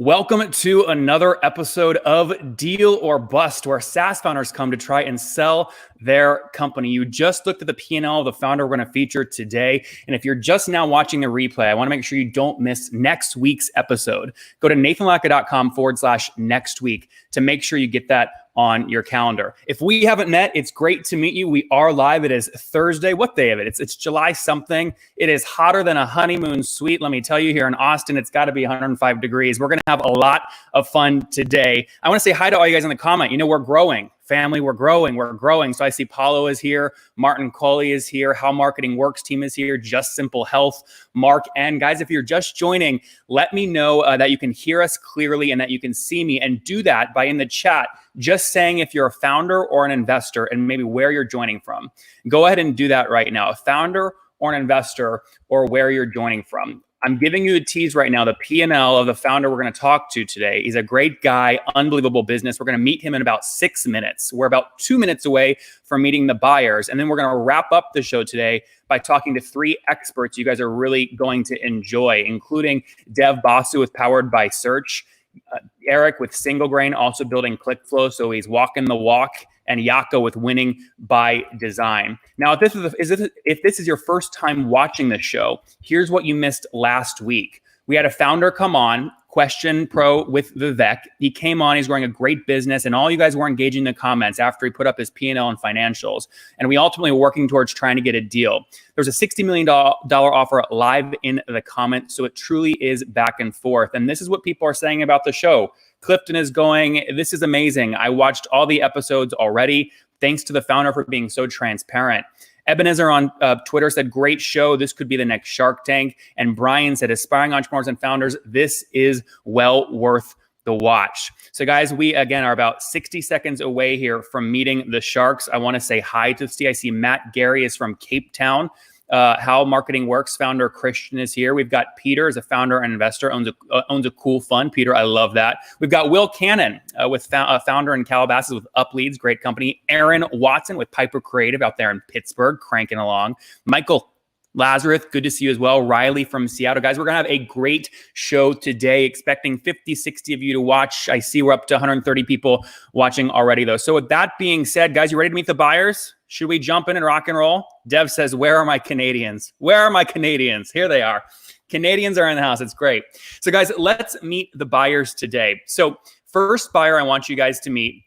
Welcome to another episode of Deal or Bust, where SaaS founders come to try and sell their company. You just looked at the P&L of the founder we're going to feature today. And if you're just now watching the replay, I want to make sure you don't miss next week's episode. Go to nathanlatka.com/next week to make sure you get that on your calendar. If we haven't met, it's great to meet you. We are live. It is Thursday. What day of it? It's July something. It is hotter than a honeymoon suite. Let me tell you, here in Austin, it's got to be 105 degrees. We're going to have a lot of fun today. I want to say hi to all you guys in the comment. You know, we're growing. Family, we're growing. So I see Paulo is here. Martin Coley is here. How Marketing Works team is here. Just Simple Health, Mark. And guys, if you're just joining, let me know that you can hear us clearly and that you can see me. And do that by in the chat, just saying if you're a founder or an investor and maybe where you're joining from. Go ahead and do that right now. A founder or an investor or where you're joining from. I'm giving you a tease right now. The P&L of the founder we're going to talk to today. He's a great guy, unbelievable business. We're going to meet him in about 6 minutes. We're about 2 minutes away from meeting the buyers. And then we're going to wrap up the show today by talking to 3 experts you guys are really going to enjoy, including Dev Basu with Powered by Search, Eric with Single Grain, also building ClickFlow, so he's walking the walk, and Yako with Winning by Design. Now, if this is your first time watching this show, here's what you missed last week. We had a founder come on, Question Pro with Vivek. He came on, he's growing a great business, and all you guys were engaging in the comments after he put up his P&L and financials. And we ultimately were working towards trying to get a deal. There's a $60 million offer live in the comments, so it truly is back and forth. And this is what people are saying about the show. Clifton is going, this is amazing. I watched all the episodes already. Thanks to the founder for being so transparent. Ebenezer on Twitter said, great show. This could be the next Shark Tank. And Brian said, aspiring entrepreneurs and founders, this is well worth the watch. So guys, we again are about 60 seconds away here from meeting the Sharks. I want to say hi to the CIC. Matt Gary is from Cape Town. How Marketing Works founder Christian is here. We've got Peter as a founder and investor, owns a cool fund. Peter, I love that. We've got Will Cannon with founder in Calabasas with UpLeads, great company. Aaron Watson with Piper Creative out there in Pittsburgh, cranking along. Michael Lazarus, good to see you as well. Riley from Seattle. Guys, we're going to have a great show today, expecting 50, 60 of you to watch. I see we're up to 130 people watching already, though. So with that being said, guys, you ready to meet the buyers? Should we jump in and rock and roll? Dev says, where are my Canadians? Where are my Canadians? Here they are. Canadians are in the house. It's great. So guys, let's meet the buyers today. So first buyer I want you guys to meet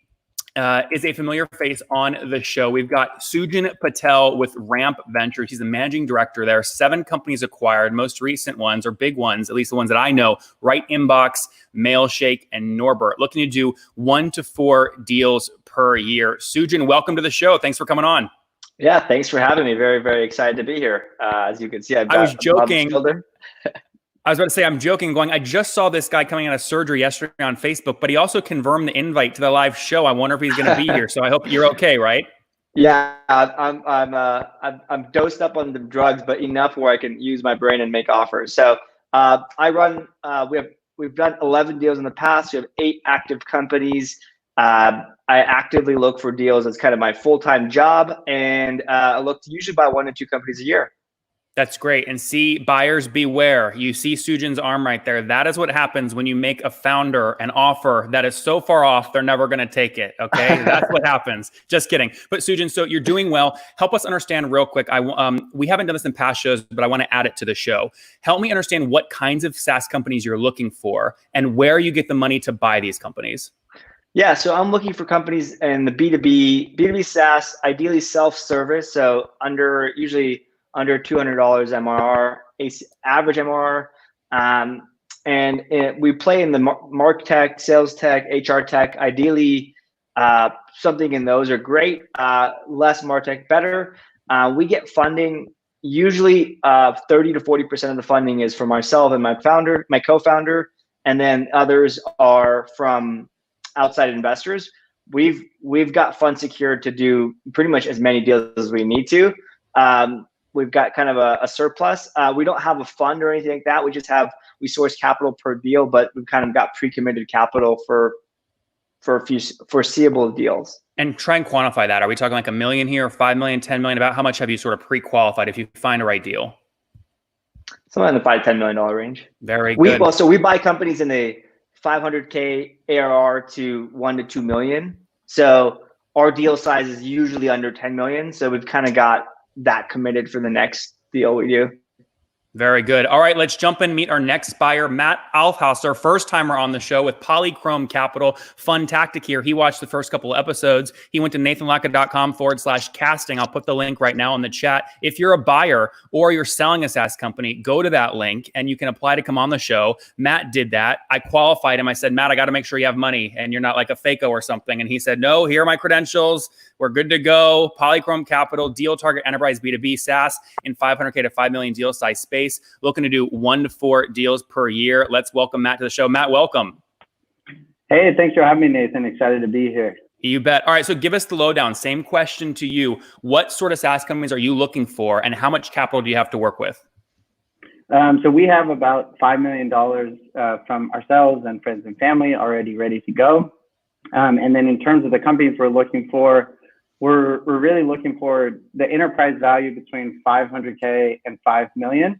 is a familiar face on the show. We've got Jeannette Patel with Ramp Ventures. She's the managing director there. 7 companies acquired. Most recent ones, or big ones, at least the ones that I know, Right Inbox, Mailshake, and Norbert. Looking to do 1 to 4 deals per year. Sujin, welcome to the show. Thanks for coming on. Yeah, thanks for having me. Very, very excited to be here. As you can see, I was joking. I was about to say, I'm joking, going, I just saw this guy coming out of surgery yesterday on Facebook, but he also confirmed the invite to the live show. I wonder if he's going to be here. So I hope you're okay, right? Yeah, I'm dosed up on the drugs, but enough where I can use my brain and make offers. So I run. We've done 11 deals in the past. We have 8 active companies. I actively look for deals. It's kind of my full-time job, and I look to usually buy 1 to 2 companies a year. That's great. And see, buyers beware. You see Sujin's arm right there. That is what happens when you make a founder an offer that is so far off, they're never going to take it. Okay. That's what happens. Just kidding. But Sujin, so you're doing well. Help us understand real quick. We haven't done this in past shows, but I want to add it to the show. Help me understand what kinds of SaaS companies you're looking for and where you get the money to buy these companies. Yeah, so I'm looking for companies in the B2B SaaS, ideally self-service. So usually under $200 MRR, average MRR. And we play in the mark tech, sales tech, HR tech. Ideally, something in those are great. Less martech, better. We get funding. Usually 30 to 40% of the funding is from myself and my co-founder, and then others are from outside investors. We've got funds secured to do pretty much as many deals as we need to. We've got kind of a surplus. We don't have a fund or anything like that. We source capital per deal, but we've kind of got pre-committed capital for a few foreseeable deals. And try and quantify that. Are we talking like $1 million here, 5 million, 10 million? About how much have you sort of pre-qualified if you find a right deal? Somewhere in the $5-10 million range. Very good. So we buy companies in the 500K ARR to 1 to 2 million. So our deal size is usually under 10 million. So we've kind of got that committed for the next deal we do. Very good. All right, let's jump in and meet our next buyer, Matt Alfhauser, first timer on the show with Polychrome Capital. Fun tactic here. He watched the first couple of episodes. He went to nathanlatka.com/casting. I'll put the link right now in the chat. If you're a buyer or you're selling a SaaS company, go to that link and you can apply to come on the show. Matt did that. I qualified him. I said, Matt, I got to make sure you have money and you're not like a FACO or something. And he said, no, here are my credentials. We're good to go. Polychrome Capital, deal target enterprise B2B SaaS in 500K to 5 million deal size space. Looking to do 1 to 4 deals per year. Let's welcome Matt to the show. Matt, welcome. Hey, thanks for having me, Nathan. Excited to be here. You bet. All right, so give us the lowdown. Same question to you. What sort of SaaS companies are you looking for, and how much capital do you have to work with? So we have about $5 million from ourselves and friends and family already ready to go. And then in terms of the companies we're looking for, we're really looking for the enterprise value between 500K and 5 million.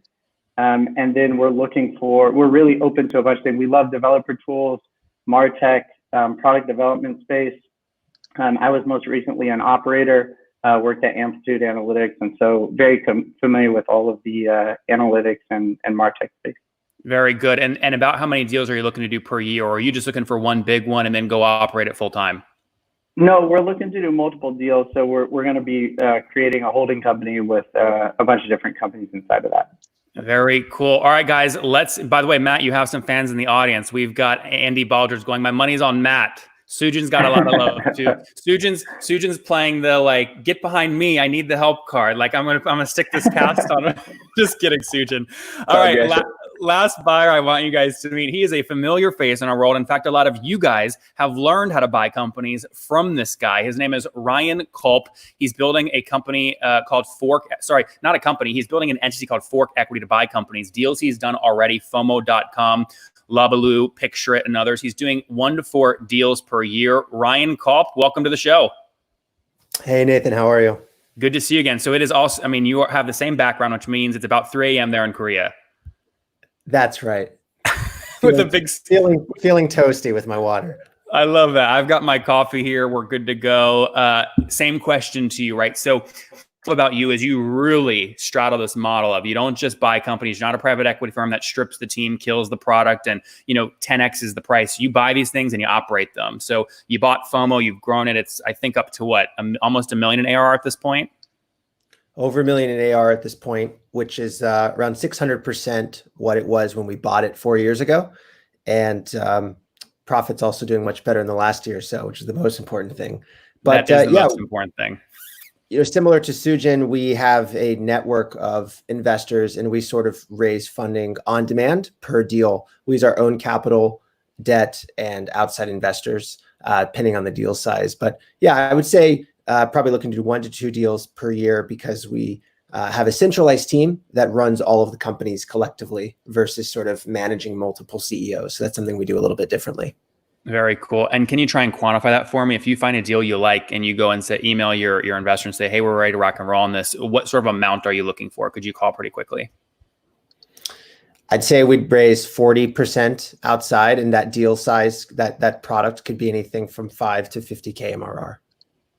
And then we're really open to a bunch of things. We love developer tools, MarTech, product development space. I was most recently an operator, worked at Amplitude Analytics, and so very familiar with all of the analytics and MarTech space. Very good. And about how many deals are you looking to do per year, or are you just looking for one big one and then go operate it full time? No, we're looking to do multiple deals. So we're going to be creating a holding company with a bunch of different companies inside of that. Very cool. All right, guys, by the way, Matt, you have some fans in the audience. We've got Andy Baldridge going, my money's on Matt. Sujin's got a lot of love too. Sujin's playing the get behind me, I need the help card. Like I'm gonna stick this cast on. Just kidding, Sujin. All right, last buyer I want you guys to meet. He is a familiar face in our world. In fact, a lot of you guys have learned how to buy companies from this guy. His name is Ryan Culp. He's building a company called Fork. Sorry, not a company. He's building an entity called Fork Equity to buy companies. Deals he's done already, FOMO.com. Labaloo, Picture It, and others. He's doing 1 to 4 deals per year. Ryan Culp, welcome to the show. Hey, Nathan, how are you? Good to see you again. So it is also, you have the same background, which means it's about 3 a.m. there in Korea. That's right. With a big feeling toasty with my water. I love that. I've got my coffee here. We're good to go. Same question to you, right? So about you is you really straddle this model of you don't just buy companies. You're not a private equity firm that strips the team, kills the product, and 10x is the price. You buy these things and you operate them. So you bought FOMO, you've grown it. It's I think up to what, almost $1 million in ARR at this point. Over $1 million in ARR at this point, which is around 600% what it was when we bought it 4 years ago, and profits also doing much better in the last year or so, which is the most important thing. But that is the most important thing. Similar to Sujin, we have a network of investors and we sort of raise funding on demand per deal. We use our own capital, debt, and outside investors, depending on the deal size. But yeah, I would say probably looking to do 1 to 2 deals per year because we have a centralized team that runs all of the companies collectively versus sort of managing multiple CEOs. So that's something we do a little bit differently. Very cool. And can you try and quantify that for me? If you find a deal you like and you go and email your investor and say, hey, we're ready to rock and roll on this, what sort of amount are you looking for? Could you call pretty quickly? I'd say we'd raise 40% outside, and that deal size, that product could be anything from 5 to 50K MRR.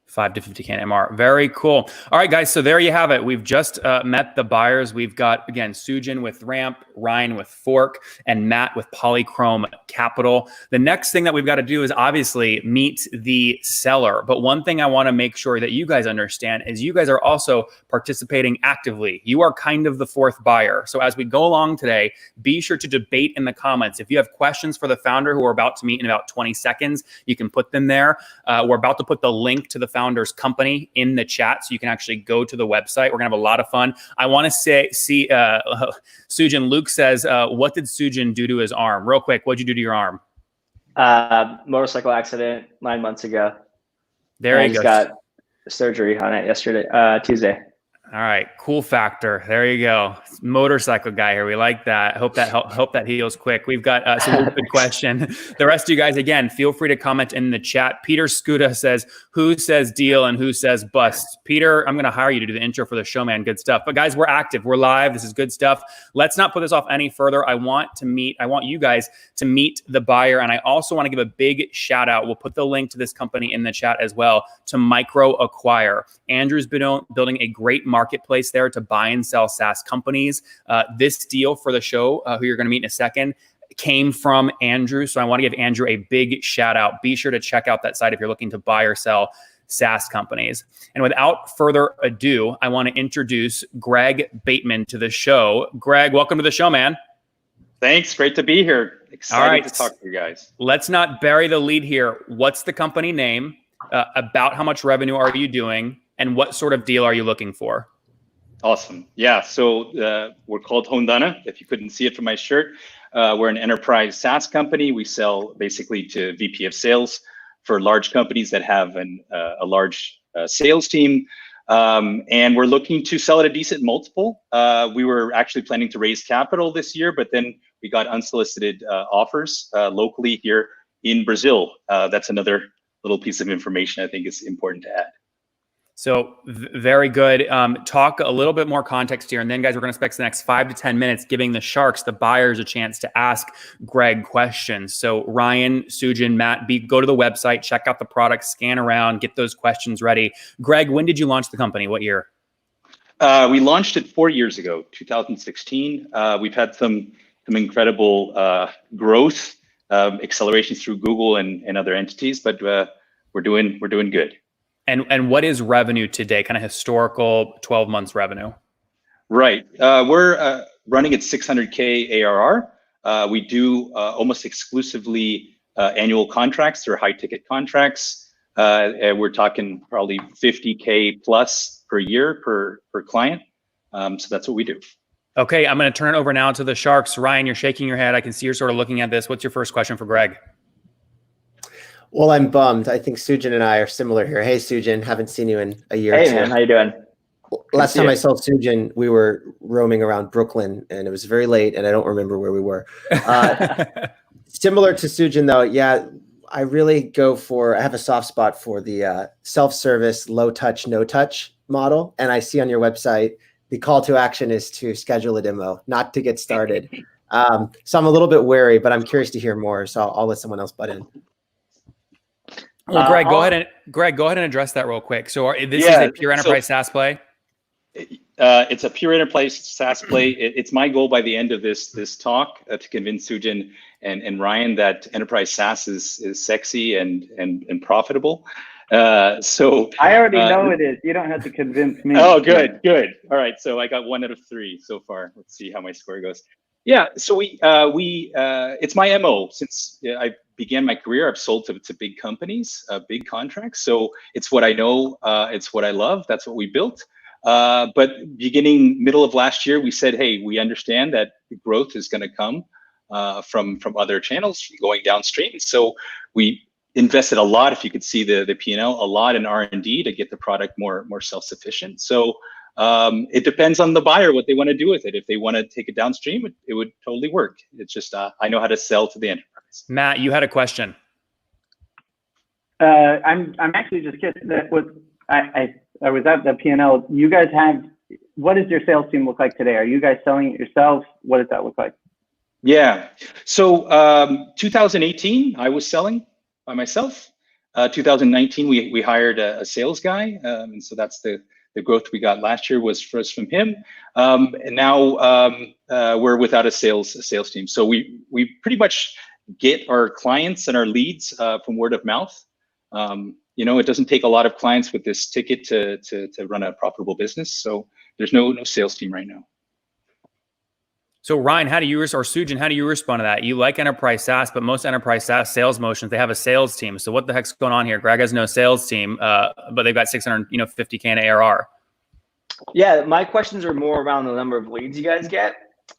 5 to 50K MR. Very cool. All right, guys. So there you have it. We've just met the buyers. We've got, again, Sujin with Ramp, Ryan with Fork, and Matt with Polychrome Capital. The next thing that we've got to do is obviously meet the seller. But one thing I want to make sure that you guys understand is you guys are also participating actively. You are kind of the fourth buyer. So as we go along today, be sure to debate in the comments. If you have questions for the founder who we're about to meet in about 20 seconds, you can put them there. We're about to put the link to the founder's company in the chat so you can actually go to the website. We're gonna have a lot of fun. I want to see Sujin. Luke says, what did Sujin do to his arm? Real quick, what'd you do to your arm? Motorcycle accident 9 months ago. There you go. Got surgery on it Tuesday. All right, cool factor. There you go. Motorcycle guy here. We like that. Hope that heals quick. We've got some good question. The rest of you guys, again, feel free to comment in the chat. Peter Scuda says, "Who says deal and who says bust?" Peter, I'm going to hire you to do the intro for the show, man. Good stuff. But guys, we're active. We're live. This is good stuff. Let's not put this off any further. I want you guys to meet the buyer, and I also want to give a big shout out. We'll put the link to this company in the chat as well, to Micro Acquire. Andrew's been building a great marketplace there to buy and sell SaaS companies. This deal for the show, who you're going to meet in a second, came from Andrew. So I want to give Andrew a big shout out. Be sure to check out that site if you're looking to buy or sell SaaS companies. And without further ado, I want to introduce Greg Bateman to the show. Greg, welcome to the show, man. Thanks. Great to be here. Excited to talk to you guys. Let's not bury the lead here. What's the company name? About how much revenue are you doing? And what sort of deal are you looking for? Awesome. Yeah. So we're called Hondana. If you couldn't see it from my shirt, we're an enterprise SaaS company. We sell basically to VP of sales for large companies that have a large sales team. And we're looking to sell at a decent multiple. We were actually planning to raise capital this year, but then we got unsolicited offers locally here in Brazil. That's another little piece of information I think is important to add. So very good. Talk a little bit more context here. And then guys, we're going to spend the next 5 to 10 minutes giving the sharks, the buyers, a chance to ask Greg questions. So Ryan, Sujin, Matt, go to the website, check out the product, scan around, get those questions ready. Greg, when did you launch the company? What year? We launched it 4 years ago, 2016. We've had some incredible growth, accelerations through Google and other entities, but we're doing good. And what is revenue today? Kind of historical 12 months revenue. Right. We're running at 600K ARR. We do almost exclusively annual contracts. They're high ticket contracts. We're talking probably 50K plus per year per client. So that's what we do. Okay, I'm going to turn it over now to the sharks. Ryan, you're shaking your head. I can see you're sort of looking at this. What's your first question for Greg? Well, I'm bummed. I think Sujin and I are similar here. Hey, Sujin, haven't seen you in a year or two. Hey, man, how you doing? Last time I saw Sujin, we were roaming around Brooklyn, and it was very late, and I don't remember where we were. Similar to Sujin, though, yeah, I really I have a soft spot for the self-service, low-touch, no-touch model, and I see on your website the call to action is to schedule a demo, not to get started. So I'm a little bit wary, but I'm curious to hear more, so I'll let someone else butt in. Well, Greg, go ahead and address that real quick. So this is a pure enterprise SaaS play? It's a pure enterprise SaaS play. It's my goal by the end of this talk to convince Sujin and Ryan that enterprise SaaS is sexy and profitable. So I already know it is. You don't have to convince me. Oh, good. All right. So I got 1 out of 3 so far. Let's see how my score goes. Yeah. So it's my MO since I began my career. I've sold to big companies, big contracts. So it's what I know. It's what I love. That's what we built. But beginning middle of last year, we said, hey, we understand that growth is going to come from other channels going downstream. So we invested a lot, if you could see the P&L, a lot in R&D to get the product more self-sufficient. So it depends on the buyer, what they want to do with it. If they want to take it downstream, it would totally work. It's just, I know how to sell to the enterprise. Matt, you had a question. I'm actually just curious. I was at the P&L. You guys what does your sales team look like today? Are you guys selling it yourself? What does that look like? Yeah. So 2018, I was selling by myself. 2019, we hired a sales guy. And so that's the growth we got last year was first from him. And now we're without a sales team. So we pretty much get our clients and our leads from word of mouth. It doesn't take a lot of clients with this ticket to run a profitable business. So there's no sales team right now. So Ryan, Sujin, how do you respond to that? You like enterprise SaaS, but most enterprise SaaS sales motions, they have a sales team. So what the heck's going on here? Greg has no sales team, but they've got 650K in ARR. Yeah, my questions are more around the number of leads you guys get.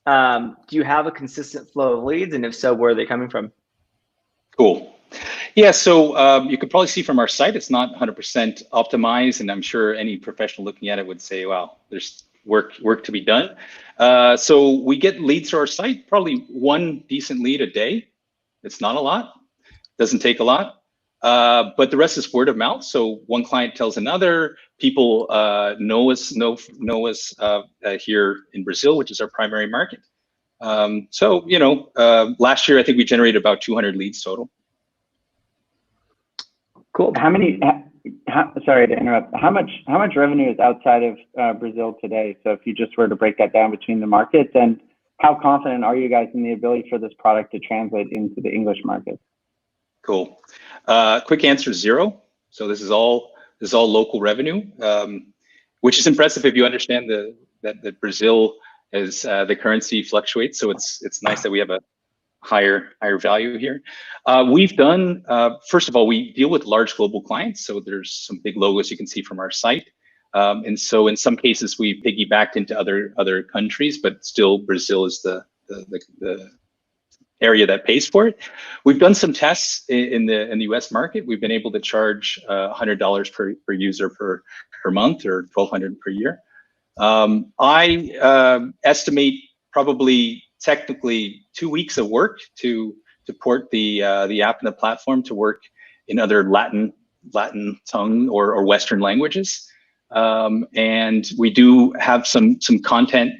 Do you have a consistent flow of leads? And if so, where are they coming from? Cool. Yeah, so you could probably see from our site, it's not 100% optimized, and I'm sure any professional looking at it would say, "Wow, there's work to be done." So we get leads to our site, probably one decent lead a day. It's not a lot, doesn't take a lot, but the rest is word of mouth. So one client tells another. People know us here in Brazil, which is our primary market. So last year I think we generated about 200 leads total. Cool. Sorry to interrupt. How much revenue is outside of Brazil today? So if you just were to break that down between the markets, and how confident are you guys in the ability for this product to translate into the English market? Cool. Quick answer: 0. So this is all local revenue, which is impressive if you understand that Brazil is the currency fluctuates. So it's nice that we have a higher value here. We've done, first of all, we deal with large global clients. So there's some big logos you can see from our site. And so in some cases we piggybacked into other countries, but still Brazil is the area that pays for it. We've done some tests in the US market. We've been able to charge $100 per user per month, or $1,200 per year. I estimate probably technically 2 weeks of work to port the app and the platform to work in other Latin tongue or Western languages. And we do have some content.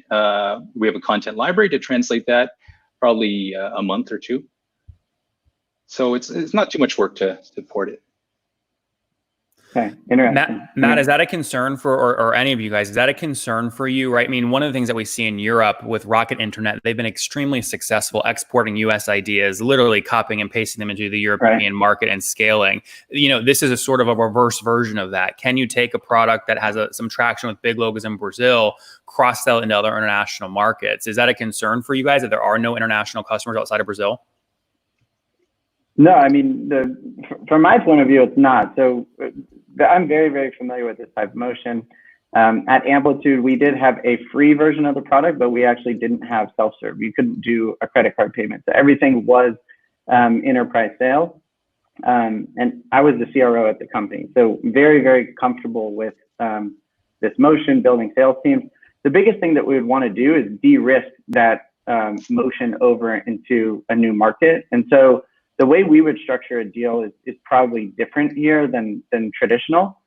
We have a content library to translate that, probably a month or two. So it's not too much work to port it. Okay, interesting. Matt, is that a concern for, or any of you guys, is that a concern for you, right? I mean, one of the things that we see in Europe with Rocket Internet, they've been extremely successful exporting US ideas, literally copying and pasting them into the European market and scaling. This is a sort of a reverse version of that. Can you take a product that has some traction with big logos in Brazil, cross-sell into other international markets? Is that a concern for you guys, that there are no international customers outside of Brazil? No, I mean, from my point of view, it's not. So I'm very, very familiar with this type of motion. At Amplitude, we did have a free version of the product, but we actually didn't have self-serve. You couldn't do a credit card payment. So everything was enterprise sales. And I was the CRO at the company. So very, very comfortable with this motion, building sales teams. The biggest thing that we would want to do is de-risk that motion over into a new market. And so the way we would structure a deal is probably different here than traditional.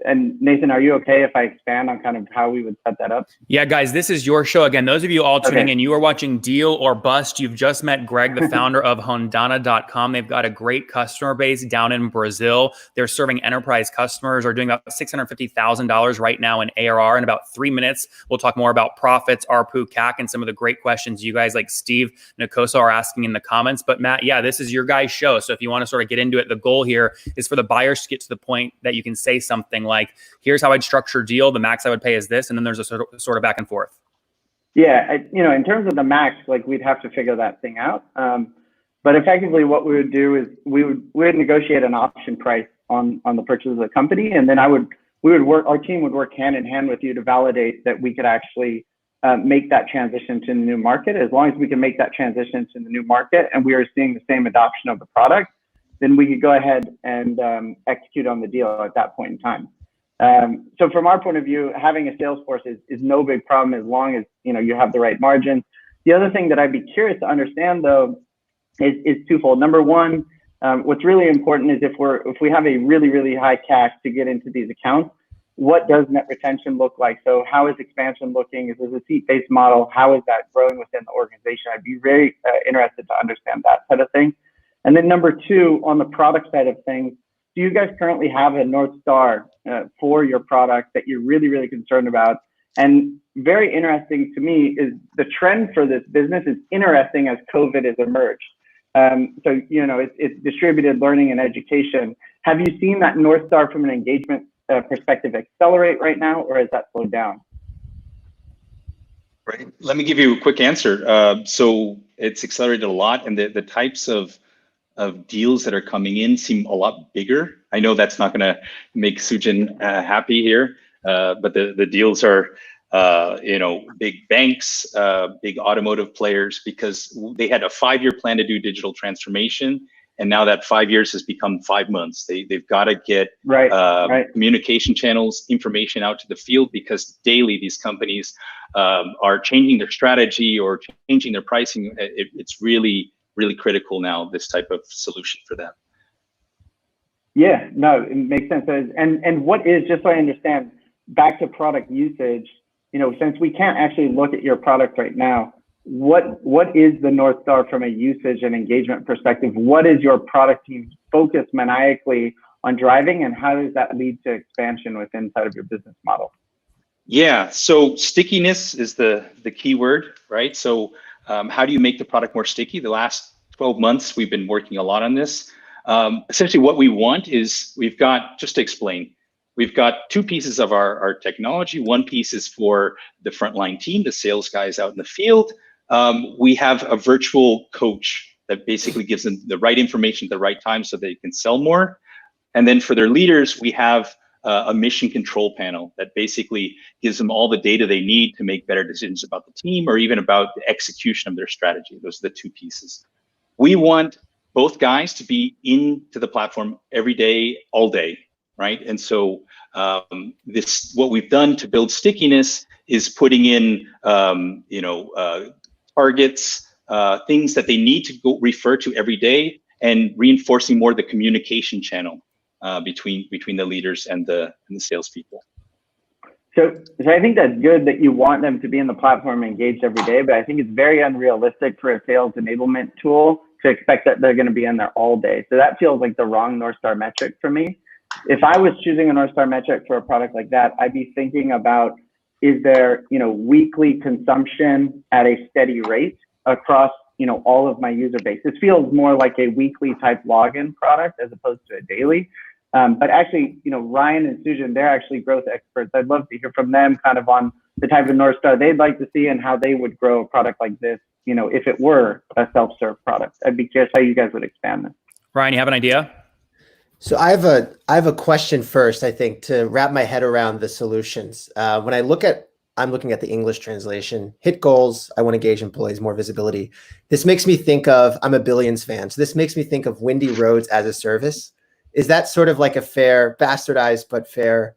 And Nathan, are you okay if I expand on kind of how we would set that up? Yeah, guys, this is your show. Again, those of you all tuning in, you are watching Deal or Bust. You've just met Greg, the founder of Hondana.com. They've got a great customer base down in Brazil. They're serving enterprise customers, are doing about $650,000 right now in ARR. In about 3 minutes, we'll talk more about profits, ARPU, CAC, and some of the great questions you guys like Steve Nicoso are asking in the comments. But Matt, yeah, this is your guys' show. So if you want to sort of get into it, the goal here is for the buyers to get to the point that you can say something like, here's how I'd structure a deal. The max I would pay is this. And then there's a sort of back and forth. Yeah. In terms of the max, like we'd have to figure that thing out. But effectively what we would do is we would negotiate an option price on the purchase of the company. And then our team would work hand in hand with you to validate that we could actually make that transition to the new market. As long as we can make that transition to the new market and we are seeing the same adoption of the product, then we could go ahead and execute on the deal at that point in time. So from our point of view, having a sales force is no big problem as long as you have the right margin. The other thing that I'd be curious to understand though is twofold. Number one, what's really important is if we have a really, really high CAC to get into these accounts, what does net retention look like? So how is expansion looking? Is this a seat-based model? How is that growing within the organization? I'd be very interested to understand that sort of thing. And then number two, on the product side of things, do you guys currently have a North Star for your product that you're really, really concerned about? And very interesting to me is the trend for this business is interesting as COVID has emerged. So, it's distributed learning and education. Have you seen that North Star from an engagement perspective accelerate right now, or has that slowed down? Right. Let me give you a quick answer. So it's accelerated a lot, and the types of deals that are coming in seem a lot bigger. I know that's not going to make Sujin happy here, but the deals are, big banks, big automotive players, because they had a 5-year plan to do digital transformation, And now that 5 years has become 5 months. They've got to get communication channels, information out to the field, because daily these companies are changing their strategy or changing their pricing. It's really, really critical now, this type of solution for them. Yeah, no, it makes sense. And what is, just so I understand, back to product usage, since we can't actually look at your product right now, what is the North Star from a usage and engagement perspective? What is your product team focused maniacally on driving, and how does that lead to expansion inside of your business model? Yeah, so stickiness is the key word, right? So how do you make the product more sticky? The last 12 months, we've been working a lot on this. Essentially what we want is, we've got, just to explain, we've got two pieces of our technology. One piece is for the frontline team, the sales guys out in the field. We have a virtual coach that basically gives them the right information at the right time so they can sell more. And then for their leaders, we have a mission control panel that basically gives them all the data they need to make better decisions about the team, or even about the execution of their strategy. Those are the two pieces. We want both guys to be into the platform every day, all day, right? And so what we've done to build stickiness is putting in targets, things that they need to go refer to every day, and reinforcing more the communication channel between the leaders and the salespeople. So I think that's good that you want them to be in the platform engaged every day, but I think it's very unrealistic for a sales enablement tool to expect that they're going to be in there all day. So that feels like the wrong North Star metric for me. If I was choosing a North Star metric for a product like that, I'd be thinking about, is there, weekly consumption at a steady rate across, all of my user base? This feels more like a weekly type login product as opposed to a daily. But actually, Ryan and Sujan, they're actually growth experts. I'd love to hear from them kind of on the type of North Star they'd like to see and how they would grow a product like this, if it were a self-serve product. I'd be curious how you guys would expand this. Ryan, you have an idea? So I have a question first, I think, to wrap my head around the solutions. When I'm looking at the English translation, hit goals, I want to engage employees, more visibility. This makes me think of, I'm a Billions fan, so this makes me think of Windy Roads as a service. Is that sort of like a fair, bastardized, but fair,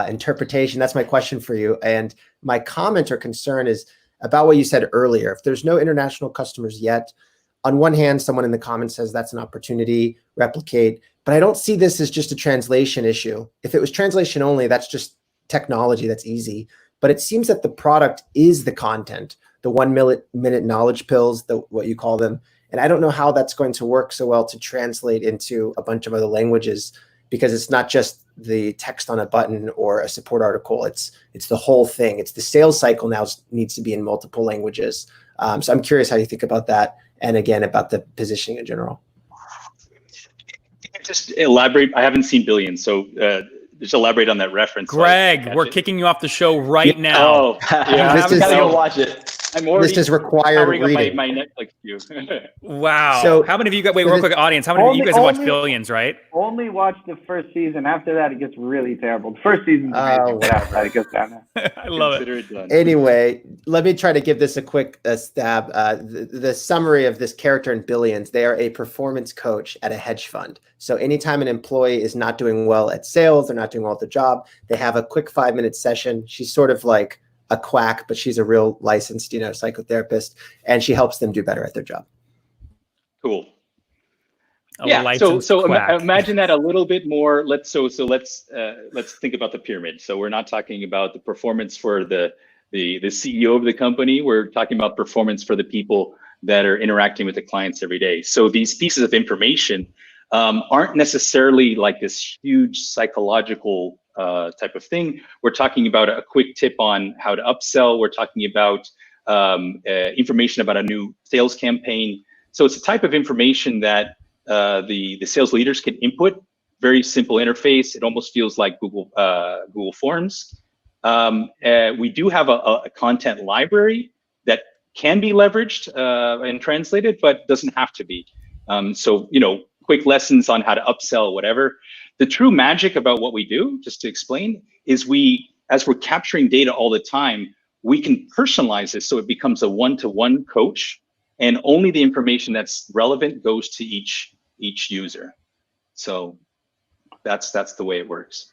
interpretation? That's my question for you. And my comment or concern is about what you said earlier. If there's no international customers yet, on one hand, someone in the comments says that's an opportunity, replicate, but I don't see this as just a translation issue. If it was translation only, that's just technology, that's easy. But it seems that the product is the content, the 1 minute knowledge pills, what you call them. And I don't know how that's going to work so well to translate into a bunch of other languages, because it's not just the text on a button or a support article. It's the whole thing. It's the sales cycle now needs to be in multiple languages. So I'm curious how you think about that, and again, about the positioning in general. Just elaborate. I haven't seen Billions, so just elaborate on that reference. Greg, we're kicking you off the show right now. Oh, yeah. I gotta go watch it. I'm already this is required reading. My Netflix queue. Wow. So how many of you got, wait, real quick, audience, how many of you guys have watched Billions, right? Only watch the first season. After that, it gets really terrible. The first season's amazing, but after that, it goes down there. I love it. Anyway, let me try to give this a quick stab. The summary of this character in Billions, they are a performance coach at a hedge fund. So anytime an employee is not doing well at sales, they're not doing well at their job, they have a quick 5-minute session. She's sort of like a quack, but she's a real licensed, psychotherapist, and she helps them do better at their job. Cool. Yeah. So imagine that a little bit more. Let's think about the pyramid. So we're not talking about the performance for the CEO of the company. We're talking about performance for the people that are interacting with the clients every day. So these pieces of information aren't necessarily like this huge psychological type of thing. We're talking about a quick tip on how to upsell. We're talking about information about a new sales campaign. So it's a type of information that the sales leaders can input. Very simple interface. It almost feels like Google Forms. We do have a content library that can be leveraged and translated, but doesn't have to be. So quick lessons on how to upsell, whatever. The true magic about what we do, just to explain, is as we're capturing data all the time, we can personalize this so it becomes a one-to-one coach and only the information that's relevant goes to each user. So that's the way it works.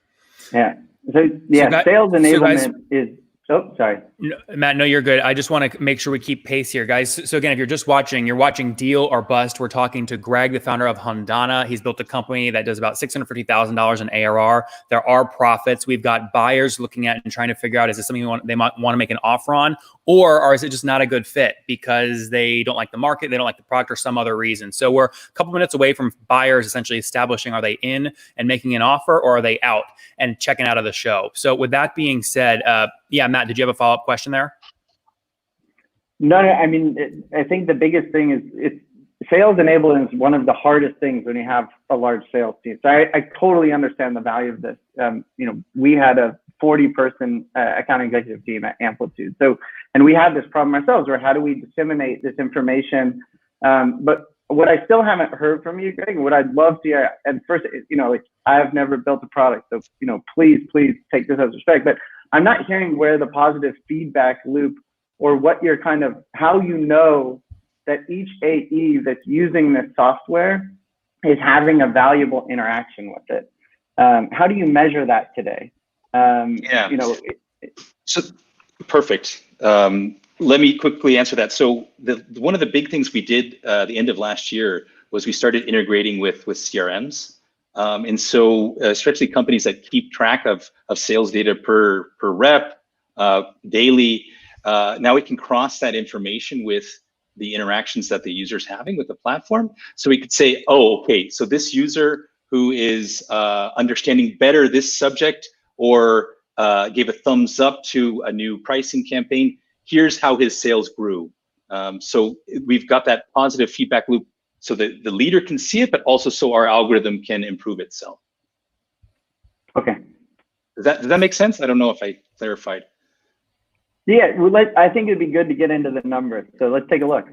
Yeah. So yeah, sales enablement is. Oh, sorry. No, Matt, no, you're good. I just want to make sure we keep pace here, guys. So again, if you're just watching, you're watching Deal or Bust. We're talking to Greg, the founder of Hundana. He's built a company that does about $650,000 in ARR. There are profits. We've got buyers looking at and trying to figure out, is this something they might want to make an offer on, or is it just not a good fit because they don't like the market, they don't like the product, or some other reason? So we're a couple minutes away from buyers essentially establishing, are they in and making an offer, or are they out and checking out of the show? So with that being said, yeah, Matt, did you have a follow-up question there? No, I mean, I think the biggest thing is sales enablement is one of the hardest things when you have a large sales team. So I totally understand the value of this. We had a 40-person account executive team at Amplitude. So, and we had this problem ourselves, where how do we disseminate this information? But what I still haven't heard from you, Greg, what I'd love to hear, and first, I have never built a product, so please take this as respect. But I'm not hearing where the positive feedback loop, or what you're how you know that each AE that's using this software is having a valuable interaction with it. How do you measure that today? So perfect. Let me quickly answer that. So one of the big things we did the end of last year was we started integrating with CRMs. And so especially companies that keep track of sales data per rep daily, now we can cross that information with the interactions that the user's having with the platform. So we could say, oh, okay, so this user who is understanding better this subject, or gave a thumbs up to a new pricing campaign, here's how his sales grew. So we've got that positive feedback loop so that the leader can see it, but also so our algorithm can improve itself. Okay. Does that make sense? I don't know if I clarified. Yeah, I think it'd be good to get into the numbers. So let's take a look.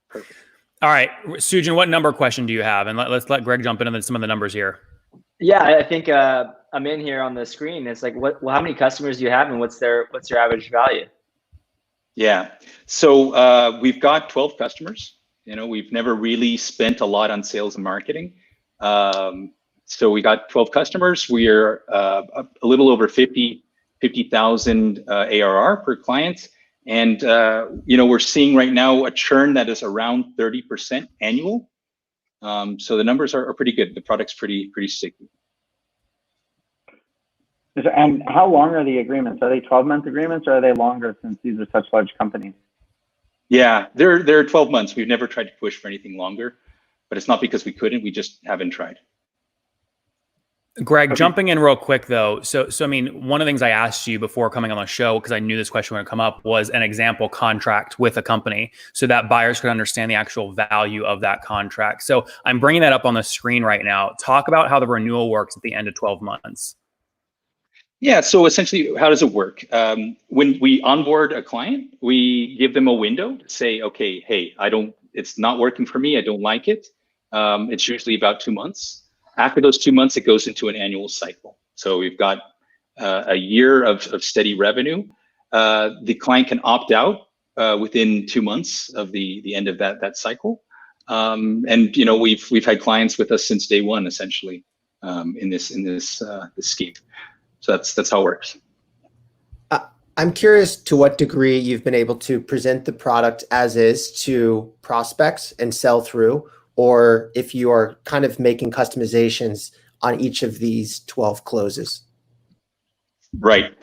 Perfect. All right, Sujin, what number question do you have? And let's let Greg jump into some of the numbers here. Yeah, I think I'm in here on the screen. It's like, how many customers do you have, and what's your average value? Yeah, so we've got 12 customers. We've never really spent a lot on sales and marketing. So we got 12 customers. We are a little over 50,000 ARR per client. And, we're seeing right now a churn that is around 30% annual. So the numbers are pretty good. The product's pretty sticky. And how long are the agreements? Are they 12-month agreements, or are they longer, since these are such large companies? Yeah, they're 12 months. We've never tried to push for anything longer, but it's not because we couldn't. We just haven't tried. Greg, jumping in real quick though. So I mean, one of the things I asked you before coming on the show, because I knew this question would come up, was an example contract with a company so that buyers could understand the actual value of that contract. So I'm bringing that up on the screen right now. Talk about how the renewal works at the end of 12 months. Yeah, so essentially, how does it work? When we onboard a client, we give them a window to say, okay, hey, it's not working for me. I don't like it. It's usually about 2 months. After those 2 months, it goes into an annual cycle. So we've got a year of steady revenue. The client can opt out within 2 months of the end of that cycle. And we've had clients with us since day one, essentially, in this scheme. So that's how it works. I'm curious to what degree you've been able to present the product as is to prospects and sell through, or if you are kind of making customizations on each of these 12 closes. Right.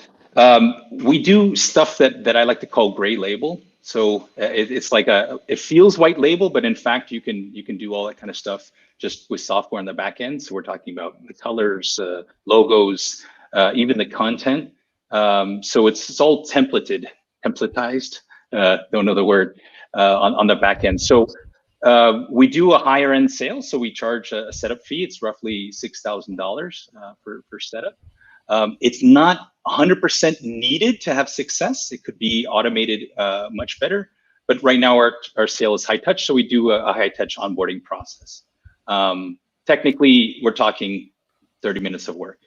We do stuff that I like to call gray label. So it's like it feels white label, but in fact, you can do all that kind of stuff just with software on the back end. So we're talking about the colors, logos, even the content. So it's all templatized, don't know the word, on the back end. So we do a higher end sale. So we charge a setup fee. It's roughly $6,000 per setup. It's not 100% needed to have success. It could be automated much better. But right now our sale is high touch. So we do a high touch onboarding process. Technically, we're talking 30 minutes of work.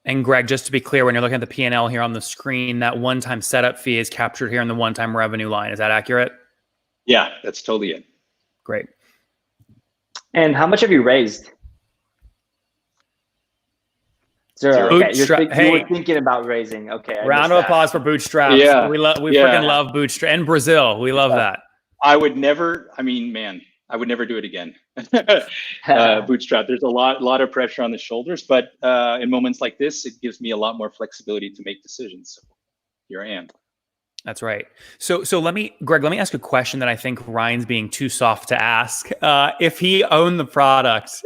And Greg, just to be clear, when you're looking at the P&L here on the screen, that one-time setup fee is captured here in the one-time revenue line. Is that accurate? Yeah, that's totally it. Great. And how much have you raised? Zero. Okay, you were thinking about raising. Okay. Round of applause for Bootstraps. Yeah. We freaking love Bootstrap and Brazil. We love that. I would never do it again. Bootstrap. There's a lot of pressure on the shoulders, but in moments like this, it gives me a lot more flexibility to make decisions. So here I am. That's right. So Greg, let me ask a question that I think Ryan's being too soft to ask. If he owned the product,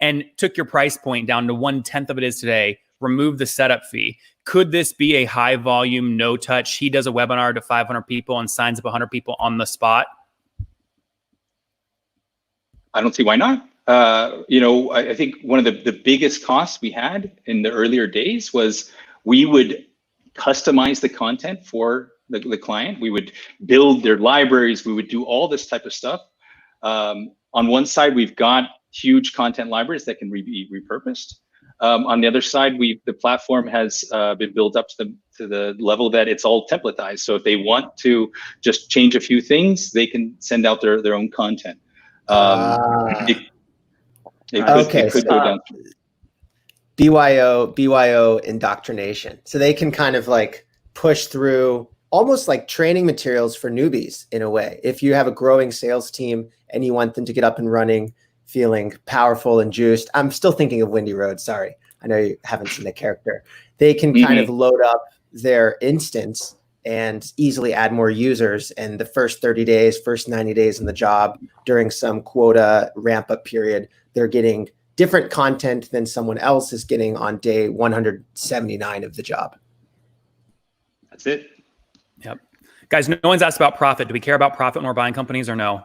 and took your price point down to 1/10 of it is today, remove the setup fee, could this be a high volume, no touch? He does a webinar to 500 people and signs up 100 people on the spot. I don't see why not. I think one of the biggest costs we had in the earlier days was we would customize the content for the client. We would build their libraries. We would do all this type of stuff. On one side, we've got huge content libraries that can be repurposed. On the other side, the platform has been built up to the level that it's all templatized. So if they want to just change a few things, they can send out their own content. It could go down. BYO indoctrination. So they can kind of like push through almost like training materials for newbies in a way. If you have a growing sales team and you want them to get up and running, feeling powerful and juiced. I'm still thinking of Windy Road. Sorry. I know you haven't seen the character. They can kind of load up their instance and easily add more users. And the first 30 days, first 90 days in the job during some quota ramp up period, they're getting different content than someone else is getting on day 179 of the job. That's it. Yep. Guys, no one's asked about profit. Do we care about profit when we're buying companies or no?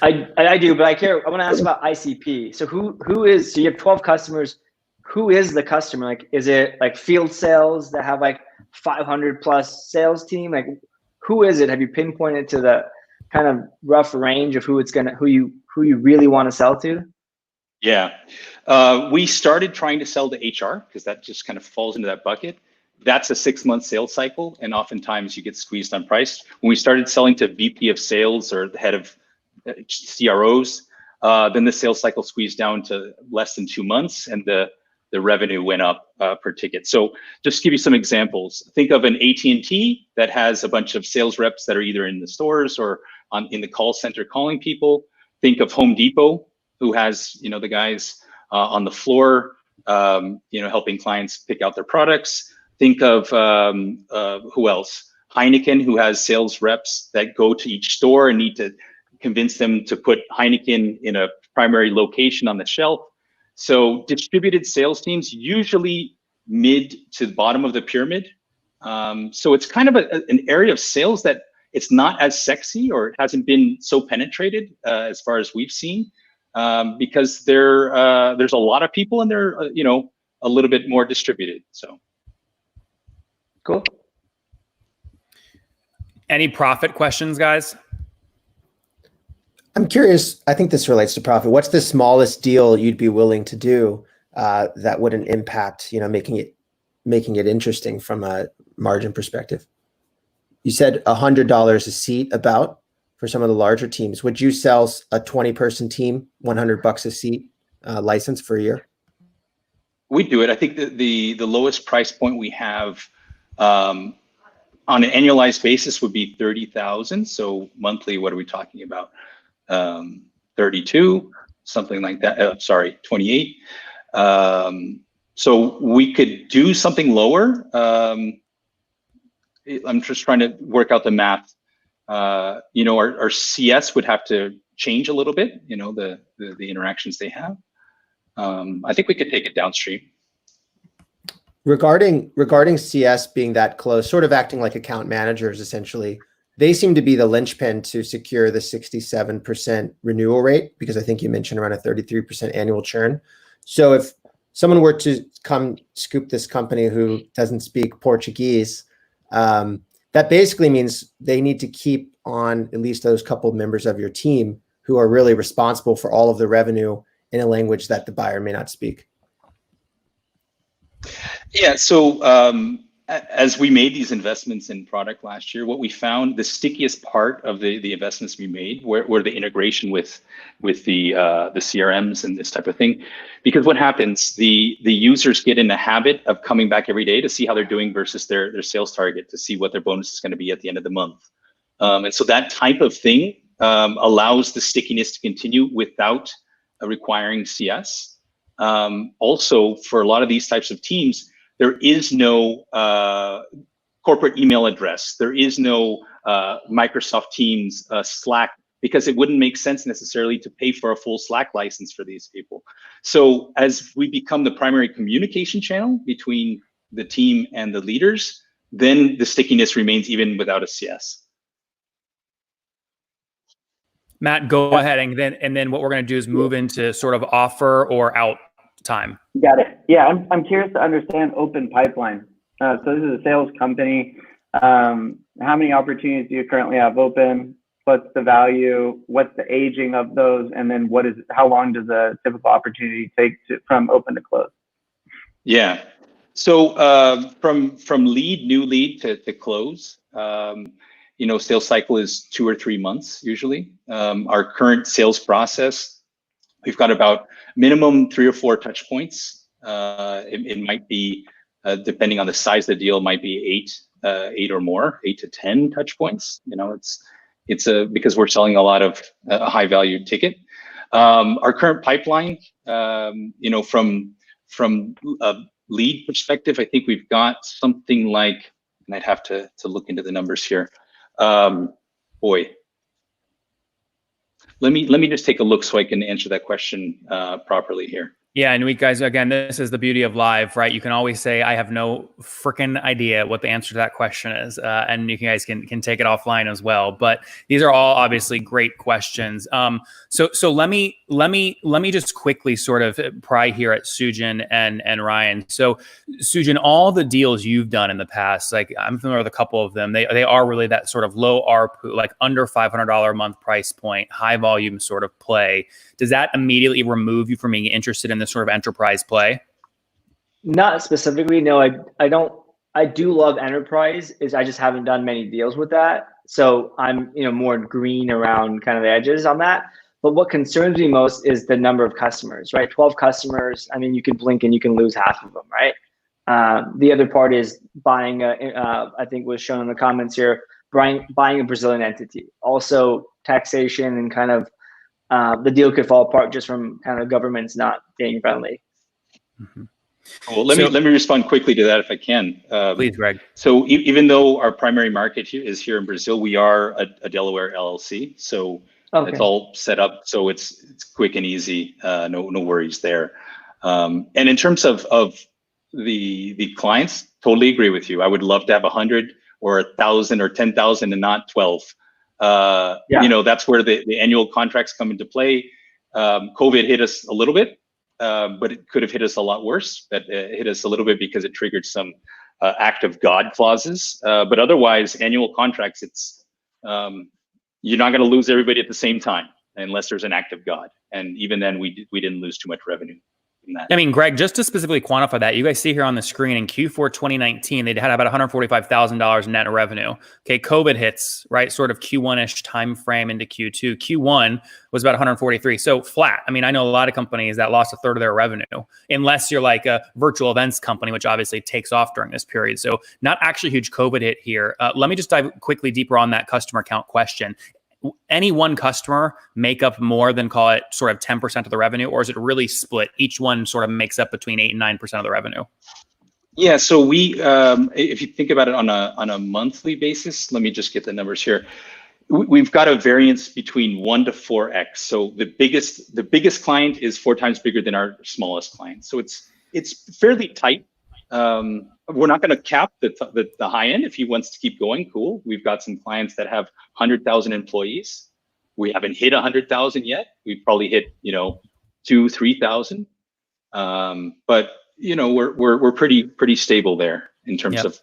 I do, but I care. I want to ask about ICP. So who is, so you have 12 customers. Who is the customer? Like, is it like field sales that have like 500 plus sales team? Like, who is it? Have you pinpointed to the kind of rough range of who you really want to sell to? Yeah. We started trying to sell to HR because that just kind of falls into that bucket. That's a 6-month sales cycle. And oftentimes you get squeezed on price. When we started selling to VP of sales or the head of CROs, then the sales cycle squeezed down to less than 2 months and the revenue went up per ticket. So just to give you some examples, think of an AT&T that has a bunch of sales reps that are either in the stores or in the call center calling people. Think of Home Depot, who has, the guys on the floor, helping clients pick out their products. Think of who else? Heineken, who has sales reps that go to each store and need to convince them to put Heineken in a primary location on the shelf. So distributed sales teams, usually mid to the bottom of the pyramid. So it's kind of an area of sales that it's not as sexy, or it hasn't been so penetrated as far as we've seen, because there's a lot of people and they're a little bit more distributed. So cool. Any profit questions, guys? I'm curious. I think this relates to profit. What's the smallest deal you'd be willing to do that wouldn't impact, making it interesting from a margin perspective? You said $100 a seat about for some of the larger teams. Would you sell a 20-person team $100 a seat license for a year? We do it. I think that the lowest price point we have on an annualized basis would be 30,000. So monthly, what are we talking about? 32, something like that. 28. So we could do something lower. I'm just trying to work out the math. Our CS would have to change a little bit, the interactions they have. I think we could take it downstream. Regarding CS being that close, sort of acting like account managers, essentially, they seem to be the linchpin to secure the 67% renewal rate, because I think you mentioned around a 33% annual churn. So if someone were to come scoop this company who doesn't speak Portuguese, that basically means they need to keep on at least those couple of members of your team who are really responsible for all of the revenue in a language that the buyer may not speak. Yeah, so as we made these investments in product last year, what we found the stickiest part of the investments we made were the integration with the CRMs and this type of thing. Because what happens, the users get in the habit of coming back every day to see how they're doing versus their sales target, to see what their bonus is going to be at the end of the month. And so that type of thing allows the stickiness to continue without requiring CS. Also, for a lot of these types of teams, there is no corporate email address. There is no Microsoft Teams, Slack, because it wouldn't make sense necessarily to pay for a full Slack license for these people. So as we become the primary communication channel between the team and the leaders, then the stickiness remains even without a CS. Matt, go ahead, and then what we're going to do is move into sort of offer or out time. Got it. Yeah, I'm curious to understand open pipeline. So this is a sales company. How many opportunities do you currently have open? What's the value? What's the aging of those? And then how long does a typical opportunity take from open to close? Yeah. So from new lead to close, sales cycle is 2 or 3 months usually. Our current sales process, we've got about minimum 3 or 4 touch points. It might be, depending on the size of the deal, might be 8 or more, 8 to 10 touch points. It's because we're selling a lot of high value ticket. Our current pipeline, from a lead perspective, I think we've got something like, and I'd have to look into the numbers here. Boy, let me just take a look so I can answer that question properly here. Yeah, and we guys, again, this is the beauty of live, right? You can always say, I have no freaking idea what the answer to that question is. And you guys can take it offline as well. But these are all obviously great questions. So let me just quickly sort of pry here at Sujin and Ryan. So Sujin, all the deals you've done in the past, like I'm familiar with a couple of them, they are really that sort of low ARPU, like under $500 a month price point, high volume sort of play. Does that immediately remove you from being interested in this sort of enterprise play? Not specifically, no. I don't. I do love enterprise. I just haven't done many deals with that. So I'm more green around kind of the edges on that. But what concerns me most is the number of customers, right? 12 customers. I mean, you can blink and you can lose half of them, right? The other part is buying. I think was shown in the comments here. Buying a Brazilian entity. Also taxation and kind of. The deal could fall apart just from kind of governments not being friendly. Mm-hmm. Well, let me respond quickly to that if I can. Please, Greg. So even though our primary market is here in Brazil, we are a Delaware LLC. So it's all set up so it's quick and easy. No worries there. And in terms of the clients, totally agree with you. I would love to have 100 or 1,000 or 10,000 and not 12. That's where the annual contracts come into play. COVID hit us a little bit, but it could have hit us a lot worse. That hit us a little bit because it triggered some act of God clauses. But otherwise, annual contracts, it's you're not going to lose everybody at the same time unless there's an act of God. And even then, we didn't lose too much revenue. I mean, Greg, just to specifically quantify that, you guys see here on the screen in Q4 2019, they had about $145,000 net revenue. Okay, COVID hits, right? Sort of Q1-ish time frame into Q2. Q1 was about 143, so flat. I mean, I know a lot of companies that lost a third of their revenue, unless you're like a virtual events company, which obviously takes off during this period. So not actually a huge COVID hit here. Let me just dive quickly deeper on that customer count question. Any one customer make up more than, call it, sort of 10% of the revenue, or is it really split? Each one sort of makes up between 8 and 9% of the revenue. Yeah, so we, if you think about it on a monthly basis, let me just get the numbers here. We've got a variance between 1 to 4x. So the biggest client is 4 times bigger than our smallest client. So it's fairly tight. We're not going to cap the high end. If he wants to keep going, cool. We've got some clients that have 100,000 employees. We haven't hit 100,000 yet. We've probably hit 2,000-3,000. But we're pretty stable there in terms of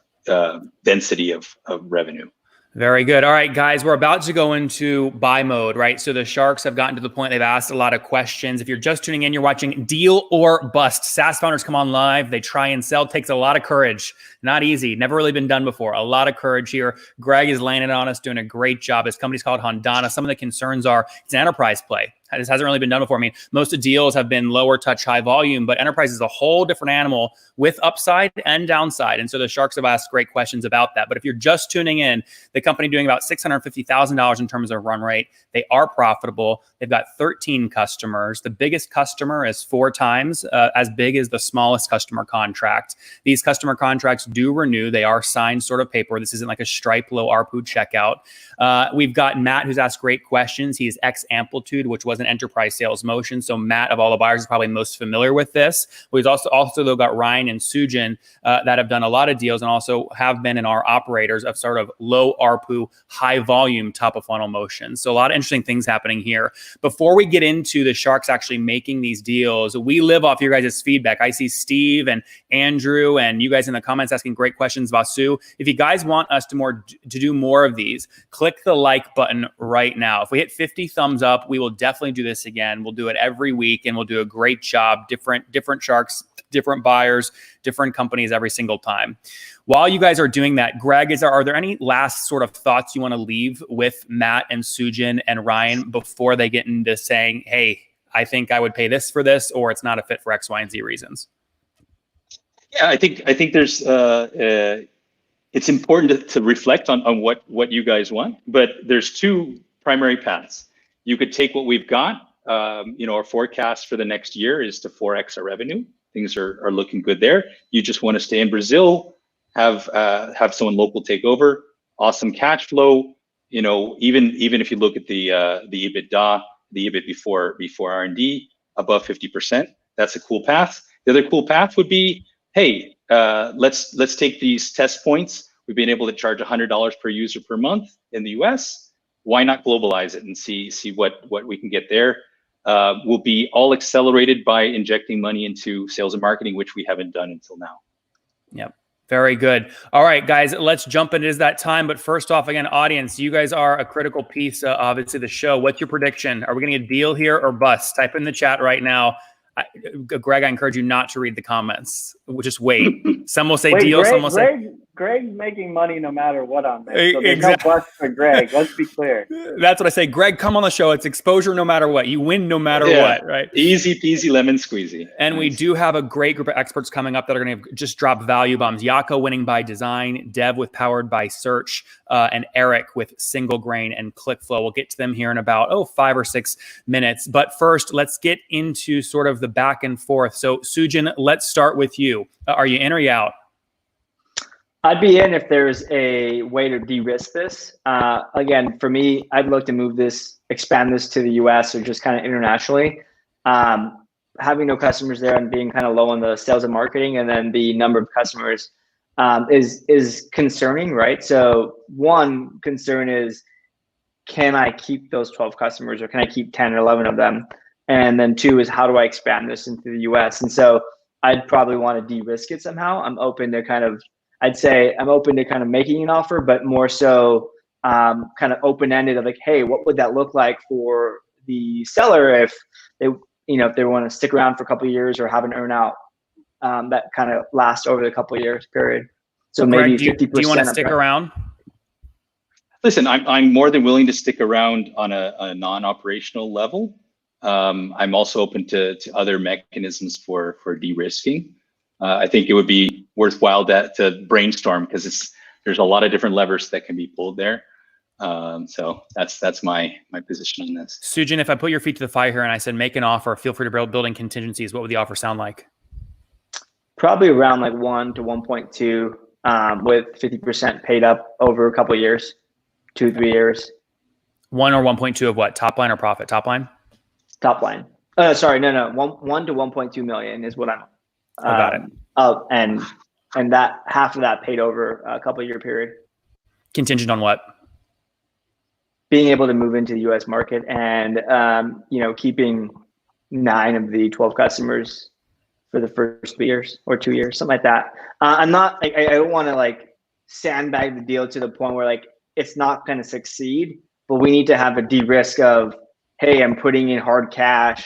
density of revenue. Very good. All right, guys, we're about to go into buy mode, right? So the sharks have gotten to the point they've asked a lot of questions. If you're just tuning in, you're watching Deal or Bust. SaaS founders come on live. They try and sell. Takes a lot of courage. Not easy. Never really been done before. A lot of courage here. Greg is laying it on us, doing a great job. His company's called Hondana. Some of the concerns are it's an enterprise play. This hasn't really been done before. I mean, most of the deals have been lower touch, high volume, but enterprise is a whole different animal with upside and downside. And so the sharks have asked great questions about that. But if you're just tuning in, the company doing about $650,000 in terms of run rate. They are profitable. They've got 13 customers. The biggest customer is 4 times as big as the smallest customer contract. These customer contracts do renew. They are signed sort of paper. This isn't like a Stripe low ARPU checkout. We've got Matt, who's asked great questions. He is ex-Amplitude, which was an enterprise sales motion. So Matt, of all the buyers, is probably most familiar with this. We've also though got Ryan and Sujin that have done a lot of deals and also have been in our operators of sort of low ARPU, high volume top of funnel motions. So a lot of interesting things happening here. Before we get into the sharks actually making these deals, we live off your guys' feedback. I see Steve and Andrew and you guys in the comments asking great questions. Vasu, if you guys want us to do more of these, click the like button right now. If we hit 50 thumbs up, we will definitely do this again. We'll do it every week and we'll do a great job. Different sharks, different buyers, different companies every single time. While you guys are doing that, Greg, are there any last sort of thoughts you want to leave with Matt and Sujin and Ryan before they get into saying, hey, I think I would pay this for this, or it's not a fit for X, Y, and Z reasons? Yeah, I think there's it's important to reflect on what you guys want, but there's 2 primary paths. You could take what we've got. Our forecast for the next year is to 4x our revenue. Things are looking good there. You just want to stay in Brazil, have someone local take over, awesome cash flow. Even if you look at the EBITDA, the EBIT before R&D, above 50%, that's a cool path. The other cool path would be, hey, let's take these test points. We've been able to charge $100 per user per month in the US. Why not globalize it and see what we can get there? Will be all accelerated by injecting money into sales and marketing, which we haven't done until now. Yep. Very good. All right, guys, let's jump into that time. But first off, again, audience, you guys are a critical piece, obviously, the show. What's your prediction? Are we going to get a deal here or bust? Type in the chat right now. Greg, I encourage you not to read the comments. We'll just wait. Some will say deal, some will say... Greg's making money no matter what on this. So there's no bust for Greg. Let's be clear. That's what I say. Greg, come on the show. It's exposure no matter what. You win no matter what, right? Easy peasy lemon squeezy. And we do have a great group of experts coming up that are going to just drop value bombs. Yako winning by design, Dev with powered by search, and Eric with single grain and ClickFlow. We'll get to them here in about 5 or 6 minutes. But first, let's get into sort of the back and forth. So Sujin, let's start with you. Are you in or you out? I'd be in if there's a way to de-risk this. Again, for me, I'd look to expand this to the US or just kind of internationally. Having no customers there and being kind of low on the sales and marketing, and then the number of customers is concerning, right? So one concern is, can I keep those 12 customers or can I keep 10 or 11 of them? And then 2 is, how do I expand this into the US? And so I'd probably want to de-risk it somehow. I'm open to kind of making an offer, but more so kind of open-ended of like, hey, what would that look like for the seller if they want to stick around for a couple of years or have an earn out that kind of lasts over the couple of years period. So maybe 50%. Do you want to stick around? Listen, I'm more than willing to stick around on a non-operational level. I'm also open to other mechanisms for de-risking. I think it would be worthwhile to brainstorm because there's a lot of different levers that can be pulled there. So that's my position on this. Sujin, if I put your feet to the fire here and I said make an offer, feel free to build in contingencies, what would the offer sound like? Probably around like 1 to 1.2 with 50% paid up over a couple of years, 2-3 years. 1 or 1.2 of what? Top line or profit? Top line? Top line. Sorry, no. 1 to 1.2 million is what I'm. Got it. And that half of that paid over a couple of year period. Contingent on what? Being able to move into the U.S. market and keeping 9 of the 12 customers for the first 3 years or 2 years, something like that. I don't want to like sandbag the deal to the point where like it's not going to succeed, but we need to have a de-risk of, hey, I'm putting in hard cash.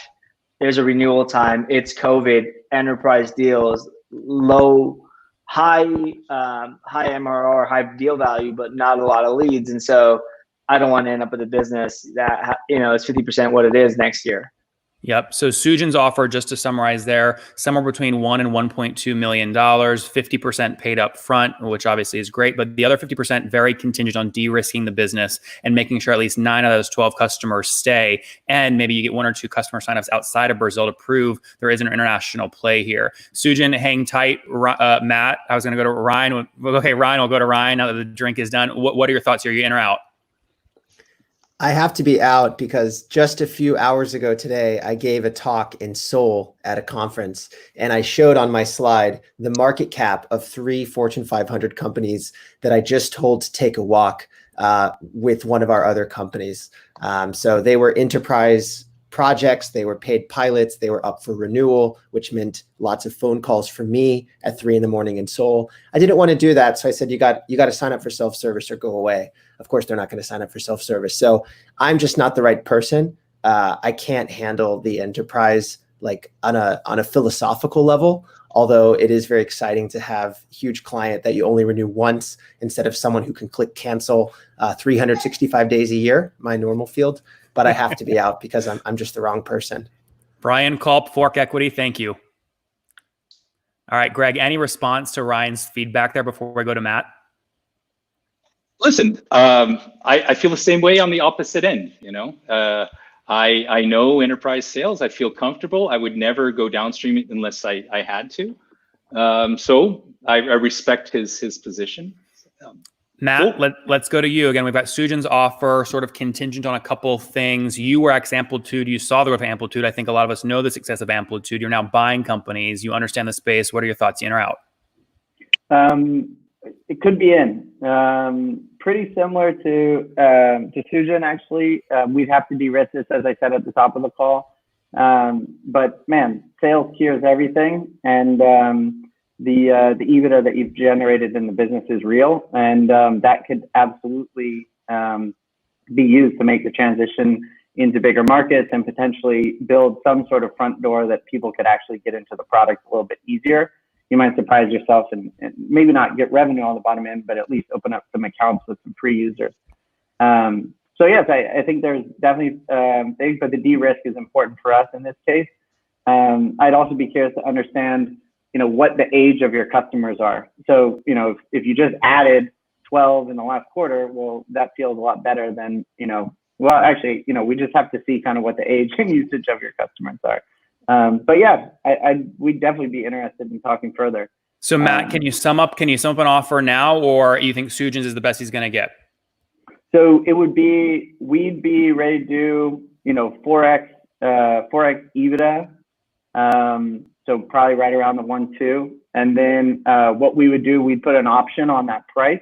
There's a renewal time. It's COVID, enterprise deals, high MRR, high deal value, but not a lot of leads. And so I don't want to end up with a business that, is 50% what it is next year. Yep. So Sujin's offer, just to summarize there, somewhere between $1 and $1.2 million, 50% paid up front, which obviously is great, but the other 50% very contingent on de-risking the business and making sure at least 9 out of those 12 customers stay. And maybe you get 1 or 2 customer signups outside of Brazil to prove there is an international play here. Sujin, hang tight. Matt, I was going to go to Ryan. Okay, Ryan, we'll go to Ryan now that the drink is done. What are your thoughts here? Are you in or out? I have to be out because just a few hours ago today, I gave a talk in Seoul at a conference, and I showed on my slide the market cap of 3 Fortune 500 companies that I just told to take a walk with one of our other companies. So they were enterprise projects, they were paid pilots, they were up for renewal, which meant lots of phone calls from me at 3 a.m. in Seoul. I didn't want to do that, so I said, you got to sign up for self-service or go away. Of course, they're not going to sign up for self-service. So I'm just not the right person. I can't handle the enterprise like on a philosophical level, although it is very exciting to have a huge client that you only renew once instead of someone who can click cancel 365 days a year, my normal field. But I have to be out because I'm just the wrong person. Brian Culp, Fork Equity, thank you. All right, Greg, any response to Ryan's feedback there before we go to Matt? Listen, I feel the same way on the opposite end. I know enterprise sales. I feel comfortable. I would never go downstream unless I had to. So I respect his position. Matt, let's go to you again. We've got Sujin's offer, sort of contingent on a couple things. You were ex-Amplitude. You saw the growth of Amplitude. I think a lot of us know the success of Amplitude. You're now buying companies. You understand the space. What are your thoughts, in or out? It could be in. Pretty similar to Sujin, actually. We'd have to de-risk this, as I said at the top of the call. But man, sales cures everything, and the EBITDA that you've generated in the business is real, and that could absolutely be used to make the transition into bigger markets and potentially build some sort of front door that people could actually get into the product a little bit easier. You might surprise yourself and maybe not get revenue on the bottom end, but at least open up some accounts with some free users. So yes, I think there's definitely things, but the de-risk is important for us in this case. I'd also be curious to understand, what the age of your customers are. So, if you just added 12 in the last quarter, well, that feels a lot better than, well, actually, we just have to see kind of what the age and usage of your customers are. But yeah, we'd definitely be interested in talking further. So Matt, can you sum up an offer now, or you think Sujin's is the best he's going to get? So it would be, we'd be ready to do, 4x EBITDA. So probably right around the 1.2. And then what we would do, we'd put an option on that price.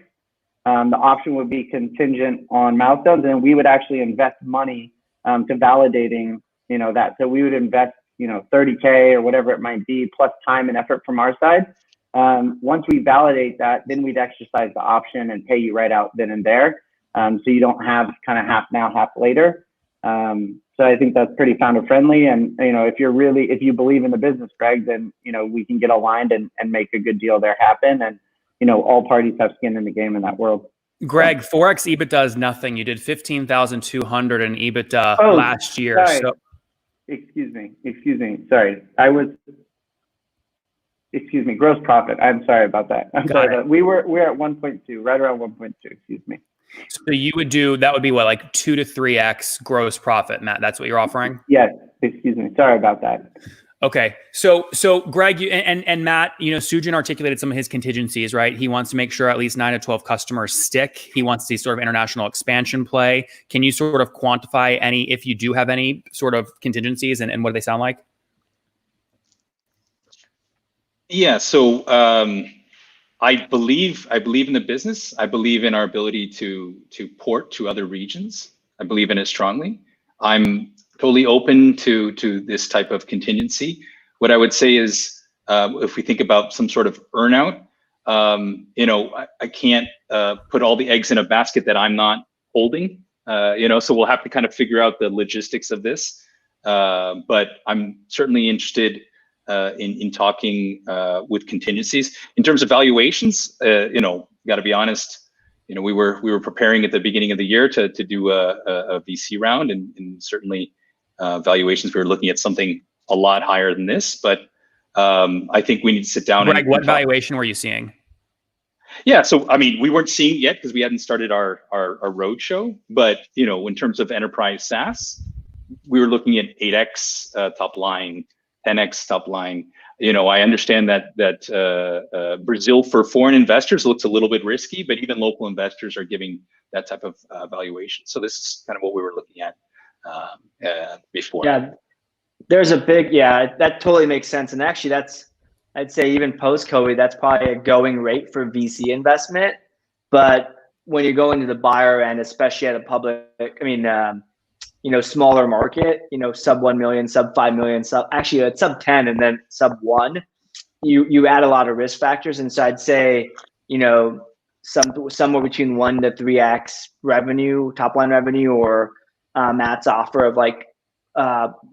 The option would be contingent on milestones, and we would actually invest money to validating, that. So we would invest, $30K or whatever it might be, plus time and effort from our side. Once we validate that, then we'd exercise the option and pay you right out then and there. So you don't have kind of half now, half later. So I think that's pretty founder friendly. And, if you believe in the business, Greg, then, we can get aligned and make a good deal there happen. And, all parties have skin in the game in that world. Greg, 4x EBITDA is nothing. You did 15,200 in EBITDA last year. Sorry. So Excuse me. Sorry. Gross profit. I'm sorry about that. We're at 1.2, right around 1.2, excuse me. So that would be what, like 2 to 3x gross profit, Matt? That's what you're offering? Yes. Excuse me. Sorry about that. Okay. So Greg, and Matt, Sujin articulated some of his contingencies, right? He wants to make sure at least 9 to 12 customers stick. He wants to see sort of international expansion play. Can you sort of quantify if you do have any sort of contingencies, and what do they sound like? Yeah. So I believe in the business. I believe in our ability to port to other regions. I believe in it strongly. I'm totally open to this type of contingency. What I would say is, if we think about some sort of earnout, I can't put all the eggs in a basket that I'm not holding. So we'll have to kind of figure out the logistics of this. But I'm certainly interested in talking with contingencies. In terms of valuations, got to be honest. We were preparing at the beginning of the year to do a VC round, and certainly valuations, we were looking at something a lot higher than this. But I think we need to sit down. Greg, what valuation were you seeing? Yeah, so I mean, we weren't seeing it yet because we hadn't started our roadshow. But in terms of enterprise SaaS, we were looking at 8x top line, 10x top line. I understand that Brazil for foreign investors looks a little bit risky, but even local investors are giving that type of valuation. So this is kind of what we were looking at before. Yeah, there's a big, that totally makes sense. And actually I'd say even post-COVID, that's probably a going rate for VC investment. But when you're going to the buyer end, especially at a public, smaller market, sub 1 million, sub 5 million, it's sub 10 and then sub 1, you add a lot of risk factors. And so I'd say, somewhere between 1 to 3x revenue, top line revenue, or Matt's offer of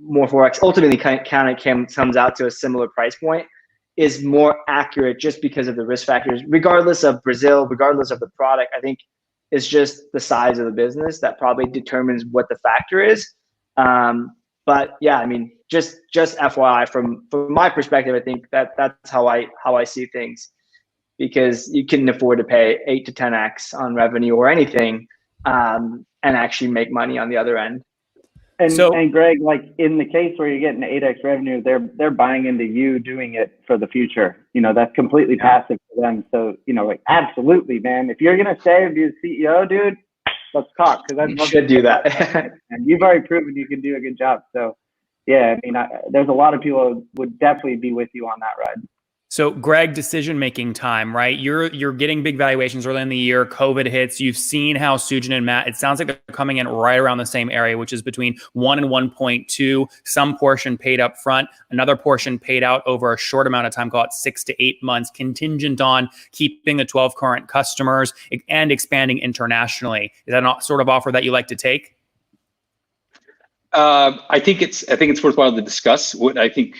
more 4x, ultimately comes out to a similar price point, is more accurate just because of the risk factors, regardless of Brazil, regardless of the product. I think it's just the size of the business that probably determines what the factor is. But yeah, just FYI, from my perspective, I think that's how I see things, because you can afford to pay 8 to 10x on revenue or anything, and actually make money on the other end. And Greg, in the case where you're getting 8x revenue, they're buying into you doing it for the future. That's completely passive for them. So, absolutely, man. If you're gonna stay and be the CEO, dude, let's talk. Because I'd love to do that. And you've already proven you can do a good job. So, yeah, there's a lot of people who would definitely be with you on that ride. So Greg, decision-making time, right? You're getting big valuations early in the year. COVID hits. You've seen how Sujin and Matt, it sounds like they're coming in right around the same area, which is between 1 and 1.2, some portion paid up front, another portion paid out over a short amount of time, call it 6 to 8 months, contingent on keeping the 12 current customers and expanding internationally. Is that a sort of offer that you like to take? I think it's worthwhile to discuss. What I think,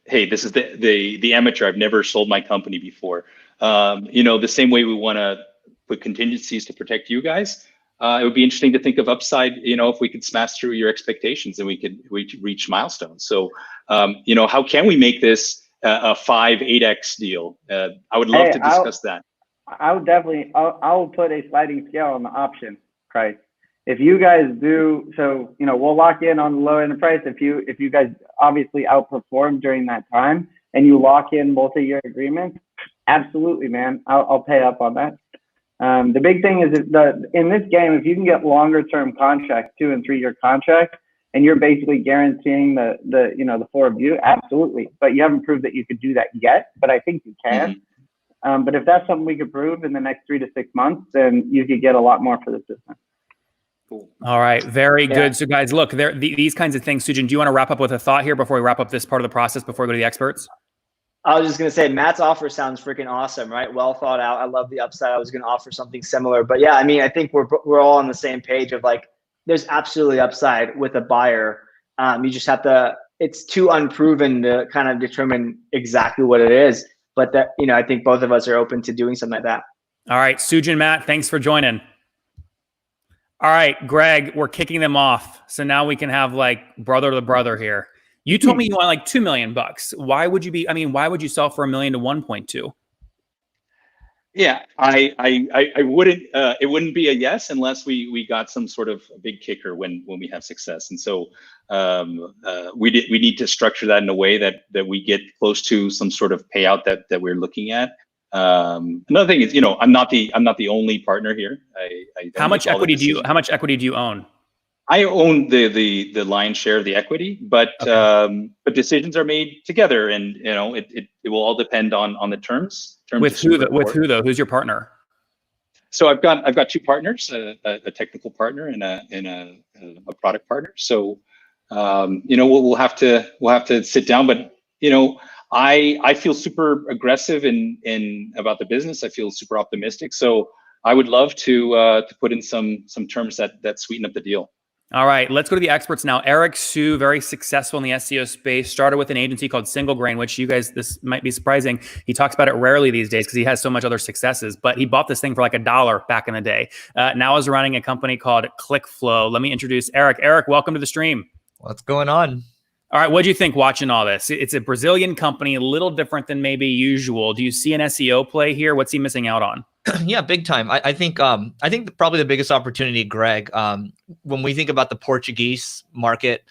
hey, this is the amateur. I've never sold my company before. The same way we want to put contingencies to protect you guys. It would be interesting to think of upside. If we could smash through your expectations and we could reach milestones. So, how can we make this a 5-8x deal? I would love to discuss that. I would definitely. I'll put a sliding scale on the option price. If you guys do, so we'll lock in on the low end of price. If you guys obviously outperform during that time and you lock in multi-year agreements, absolutely, man, I'll pay up on that. The big thing is in this game, if you can get longer term contracts, 2 and 3 year contracts, and you're basically guaranteeing the 4 of you, absolutely. But you haven't proved that you could do that yet, but I think you can. Mm-hmm. But if that's something we could prove in the next 3 to 6 months, then you could get a lot more for this business. Cool. All right. Very good. So guys, look, these kinds of things. Sujin, do you want to wrap up with a thought here before we wrap up this part of the process, before we go to the experts? I was just going to say, Matt's offer sounds freaking awesome, right? Well thought out. I love the upside. I was going to offer something similar, but yeah, I think we're all on the same page of there's absolutely upside with a buyer. You just have to, it's too unproven to kind of determine exactly what it is, but that, I think both of us are open to doing something like that. All right. Sujin, Matt, thanks for joining. All right, Greg, we're kicking them off. So now we can have brother to brother here. You told me you want $2 million. Why would you sell for $1 million to 1.2? Yeah, I wouldn't, it wouldn't be a yes unless we got some sort of big kicker when we have success. And so we need to structure that in a way that we get close to some sort of payout that we're looking at. Another thing is, I'm not the only partner here. How much equity do you own? I own the lion's share of the equity, but decisions are made together, and it will all depend on the terms. With who though? Who's your partner? So I've got 2 partners, a technical partner and a product partner. So we'll have to sit down, but I feel super aggressive in about the business. I feel super optimistic. So I would love to put in some terms that sweeten up the deal. All right, let's go to the experts now. Eric Su, very successful in the SEO space, started with an agency called Single Grain, which you guys, this might be surprising. He talks about it rarely these days because he has so much other successes, but he bought this thing for like $1 back in the day. Now is running a company called ClickFlow. Let me introduce Eric. Eric, welcome to the stream. What's going on? All right, what do you think watching all this? It's a Brazilian company, a little different than maybe usual. Do you see an SEO play here? What's he missing out on? Yeah, big time. I think probably the biggest opportunity, Greg, when we think about the Portuguese market,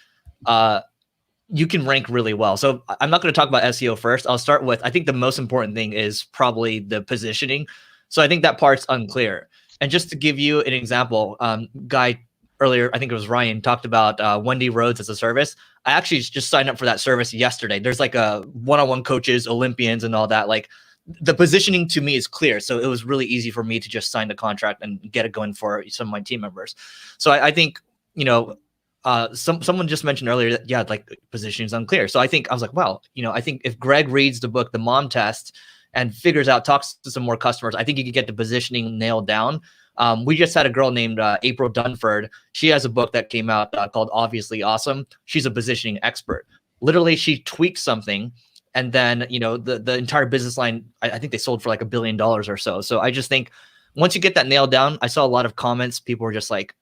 you can rank really well. So I'm not going to talk about SEO first. I'll start with, I think the most important thing is probably the positioning. So I think that part's unclear. And just to give you an example, Guy earlier, I think it was Ryan, talked about Wendy Rhodes as a service. I actually just signed up for that service yesterday. There's like a one-on-one coaches, Olympians and all that. Like, the positioning to me is clear. So it was really easy for me to just sign the contract and get it going for some of my team members. So I think, someone just mentioned earlier that, yeah, like positioning is unclear. So I was like, well, I think if Greg reads the book, The Mom Test, and figures out, talks to some more customers, I think you can get the positioning nailed down. We just had a girl named April Dunford. She has a book that came out called Obviously Awesome. She's a positioning expert. Literally, she tweaked something, and then, the entire business line, I think they sold for like $1 billion or so. So I just think once you get that nailed down, I saw a lot of comments. People were just like,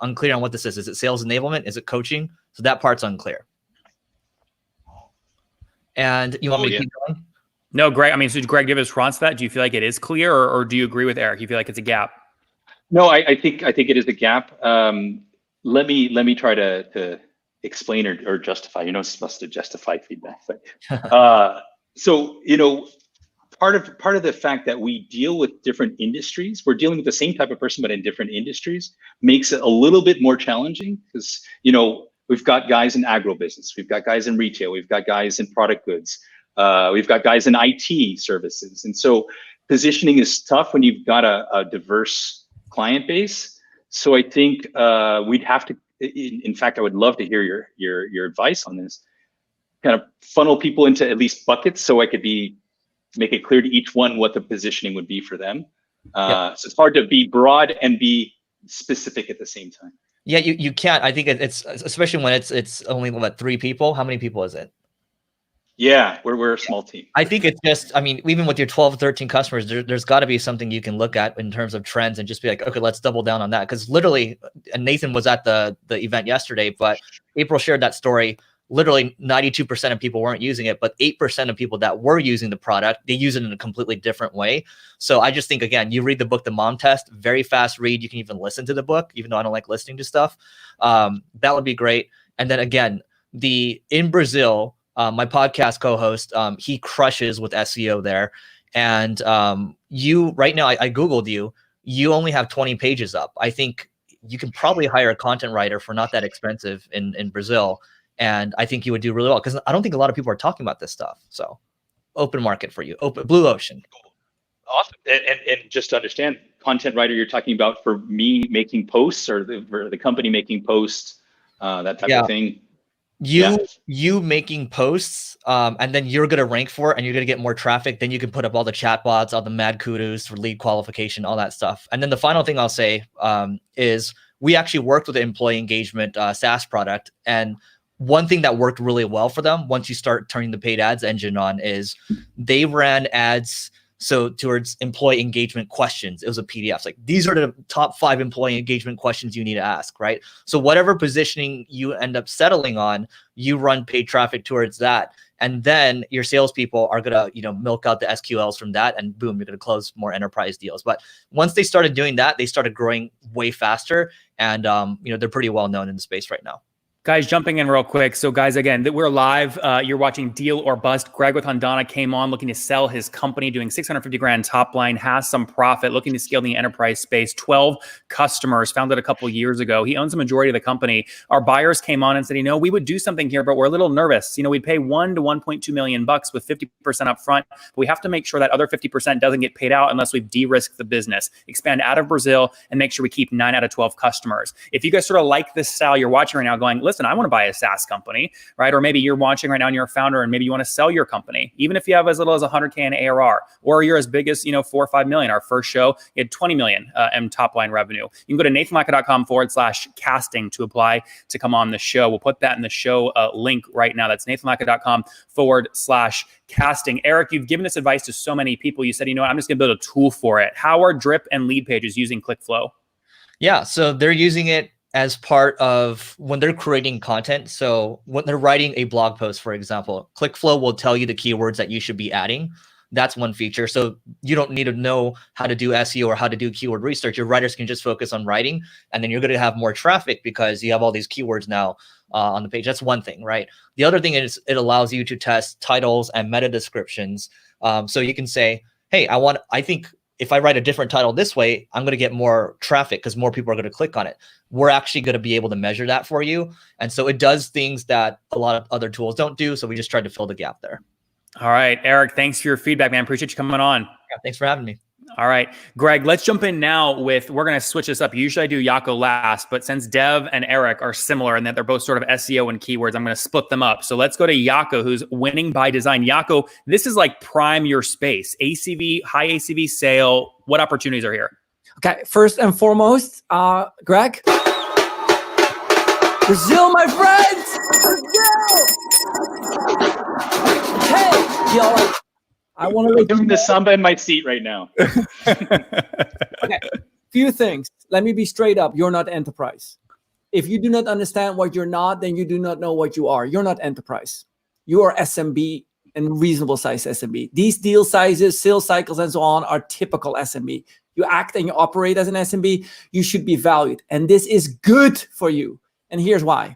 unclear on what this is. Is it sales enablement? Is it coaching? So that part's unclear. And you want me to keep going? No, Greg. I mean, so Greg, give a response to that. Do you feel like it is clear, or do you agree with Eric? You feel like it's a gap? No, I think it is a gap. Let me try to explain or justify. You're not supposed to justify feedback, but so part of the fact that we deal with different industries, we're dealing with the same type of person but in different industries, makes it a little bit more challenging because we've got guys in agribusiness, we've got guys in retail, we've got guys in product goods, we've got guys in IT services, and so positioning is tough when you've got a diverse client base. So I think we'd have to. In fact, I would love to hear your advice on this. Kind of funnel people into at least buckets, so I could make it clear to each one what the positioning would be for them. So it's hard to be broad and be specific at the same time. Yeah, you can't. I think it's especially when it's only 3 people. How many people is it? Yeah, we're a small team. I think it's just, even with your 12, 13 customers, there's got to be something you can look at in terms of trends and just be like, okay, let's double down on that. Because literally, and Nathan was at the event yesterday, but April shared that story. Literally 92% of people weren't using it, but 8% of people that were using the product, they use it in a completely different way. So I just think, again, you read the book, The Mom Test, very fast read. You can even listen to the book, even though I don't like listening to stuff. That would be great. And then again, in Brazil, my podcast co-host, he crushes with SEO there. And you right now, I Googled you only have 20 pages up. I think you can probably hire a content writer for not that expensive in Brazil. And I think you would do really well because I don't think a lot of people are talking about this stuff. So open market for you, open blue ocean. Awesome. And just to understand, content writer, you're talking about for me making posts or for the company making posts, that type of thing. You making posts, and then you're going to rank for it and you're going to get more traffic. Then you can put up all the chatbots, all the mad kudos for lead qualification, all that stuff. And then the final thing I'll say is we actually worked with the employee engagement SaaS product. And one thing that worked really well for them once you start turning the paid ads engine on is they ran ads towards employee engagement questions. It was a PDF. It's like, these are the top 5 employee engagement questions you need to ask, right? So whatever positioning you end up settling on, you run paid traffic towards that. And then your salespeople are going to, milk out the SQLs from that, and boom, you're going to close more enterprise deals. But once they started doing that, they started growing way faster. And, they're pretty well known in the space right now. Guys, jumping in real quick. So guys, again, we're live. You're watching Deal or Bust. Greg with Hundana came on looking to sell his company, doing 650 grand top line, has some profit, looking to scale in the enterprise space, 12 customers, founded a couple years ago. He owns the majority of the company. Our buyers came on and said, we would do something here, but we're a little nervous. We'd pay $1 to $1.2 million with 50% up front. But we have to make sure that other 50% doesn't get paid out unless we've de-risked the business, expand out of Brazil, and make sure we keep 9 out of 12 customers. If you guys sort of like this style you're watching right now going, listen, listen, I want to buy a SaaS company, right? Or maybe you're watching right now and you're a founder and maybe you want to sell your company, even if you have as little as 100K in ARR, or you're as big as, 4 or 5 million. Our first show, you had 20 million in top line revenue. You can go to nathanlatka.com/casting to apply to come on the show. We'll put that in the show link right now. That's nathanlatka.com/casting. Eric, you've given this advice to so many people. You said, you know what, I'm just going to build a tool for it. How are Drip and Lead Pages using ClickFlow? Yeah, so they're using it as part of when they're creating content. So when they're writing a blog post, for example, ClickFlow will tell you the keywords that you should be adding. That's one feature. So you don't need to know how to do SEO or how to do keyword research. Your writers can just focus on writing, and then you're going to have more traffic because you have all these keywords now on the page. That's one thing, right? The other thing is it allows you to test titles and meta descriptions. So you can say, hey, I think if I write a different title this way, I'm going to get more traffic because more people are going to click on it. We're actually going to be able to measure that for you. And so it does things that a lot of other tools don't do. So we just tried to fill the gap there. All right, Eric, thanks for your feedback, man. Appreciate you coming on. Yeah, thanks for having me. All right, Greg, let's jump in now we're going to switch this up. Usually I do Jaco last, but since Dev and Eric are similar in that they're both sort of SEO and keywords, I'm going to split them up. So let's go to Jaco, who's winning by design. Jaco, this is like prime your space. ACV, high ACV sale. What opportunities are here? Okay, first and foremost, Greg. Brazil, my friends! Brazil! Hey, y'all. I want to I'm doing the samba in my seat right now. Okay, few things. Let me be straight up. You're not enterprise. If you do not understand what you're not, then you do not know what you are. You're not enterprise. You are SMB and reasonable size SMB. These deal sizes, sales cycles, and so on are typical SMB. You act and you operate as an SMB, you should be valued. And this is good for you. And here's why.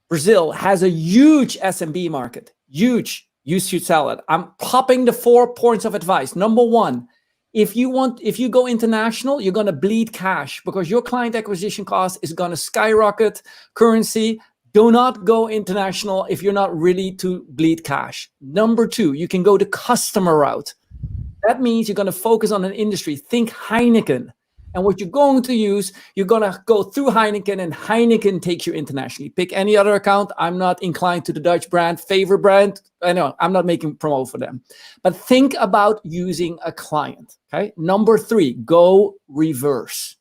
Brazil has a huge SMB market. Huge. You should sell it. I'm popping the 4 points of advice. Number one, if you go international, you're going to bleed cash because your client acquisition cost is going to skyrocket. Currency, do not go international if you're not ready to bleed cash. Number two, you can go the customer route. That means you're going to focus on an industry. Think Heineken. And what you're going to use, you're going to go through Heineken, and Heineken takes you internationally. Pick any other account. I'm not inclined to the Dutch brand, favorite brand. I know I'm not making promo for them. But think about using a client. Okay. Number three, go reverse.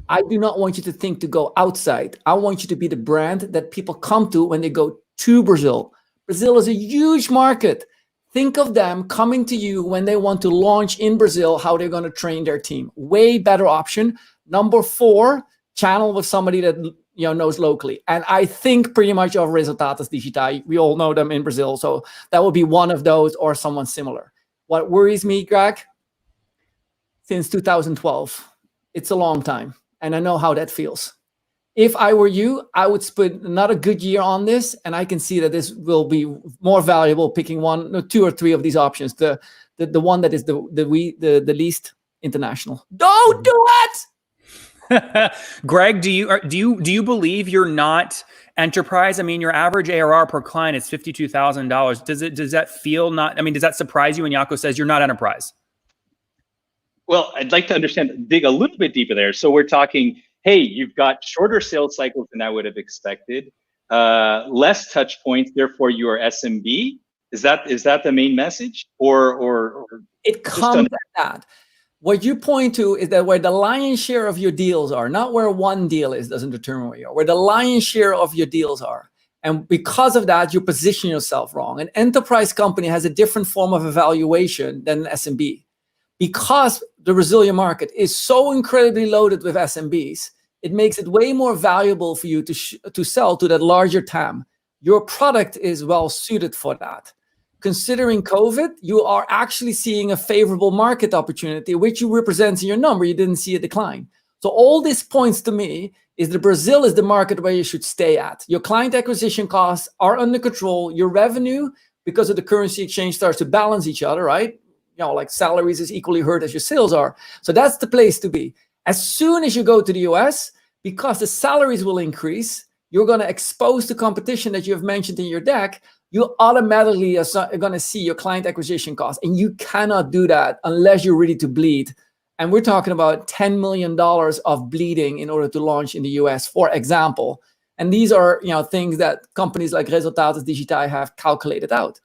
I do not want you to think to go outside. I want you to be the brand that people come to when they go to Brazil. Brazil is a huge market. Think of them coming to you when they want to launch in Brazil, how they're going to train their team. Way better option. Number four, channel with somebody that knows locally. And I think pretty much of Resultados Digitais. We all know them in Brazil. So that would be one of those or someone similar. What worries me, Greg, since 2012, it's a long time. And I know how that feels. If I were you, I would spend another good year on this, and I can see that this will be more valuable picking two or three of these options. The one that is the least international. Don't do it. Greg, do you believe you're not enterprise? I mean, your average ARR per client is $52,000. Does that feel not? I mean, does that surprise you when Jaco says you're not enterprise? Well, I'd like to dig a little bit deeper there. So we're talking, hey, you've got shorter sales cycles than I would have expected, less touch points, therefore you are SMB. Is that the main message? Or it comes at that. What you point to is that where the lion's share of your deals are, not where one deal is, doesn't determine where you are, where the lion's share of your deals are. And because of that, you position yourself wrong. An enterprise company has a different form of evaluation than an SMB. Because the Brazilian market is so incredibly loaded with SMBs, it makes it way more valuable for you to sell to that larger TAM. Your product is well suited for that. Considering COVID, you are actually seeing a favorable market opportunity, which you represent in your number. You didn't see a decline. So all this points to me is that Brazil is the market where you should stay at. Your client acquisition costs are under control. Your revenue, because of the currency exchange, starts to balance each other, right? Like salaries is equally hurt as your sales are. So that's the place to be. As soon as you go to the US, because the salaries will increase, you're going to expose the competition that you have mentioned in your deck. You automatically are going to see your client acquisition costs. And you cannot do that unless you're ready to bleed. And we're talking about $10 million of bleeding in order to launch in the US, for example. And these are, things that companies like Resultados Digital have calculated out.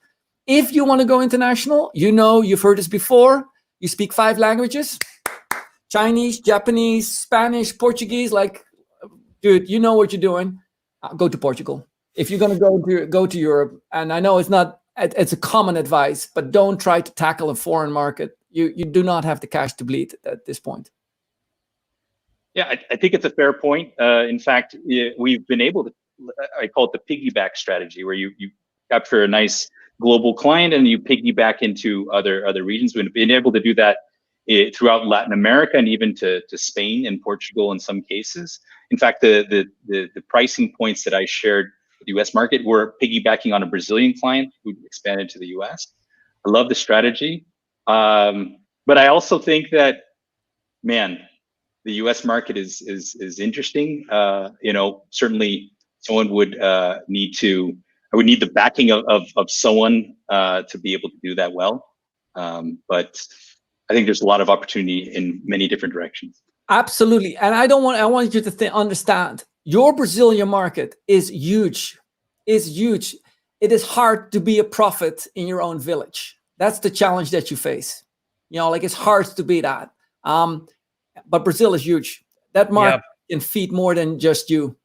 If you want to go international, you've heard this before. You speak 5 languages: Chinese, Japanese, Spanish, Portuguese. Like, dude, you know what you're doing. Go to Portugal. If you're going to go to Europe, and I know it's a common advice, but don't try to tackle a foreign market. You do not have the cash to bleed at this point. Yeah, I think it's a fair point. In fact, we've been able to, I call it the piggyback strategy, where you capture a nice global client and you piggyback into other regions. We've been able to do that throughout Latin America and even to Spain and Portugal in some cases. In fact, the pricing points that I shared with the US market were piggybacking on a Brazilian client who expanded to the US. I love the strategy. But I also think that, man, the US market is interesting. Certainly someone would need the backing of someone to be able to do that well. But I think there's a lot of opportunity in many different directions. Absolutely. And I want you to understand, your Brazilian market is huge. It is hard to be a prophet in your own village. That's the challenge that you face. It's hard to be that. But Brazil is huge. That market can feed more than just you.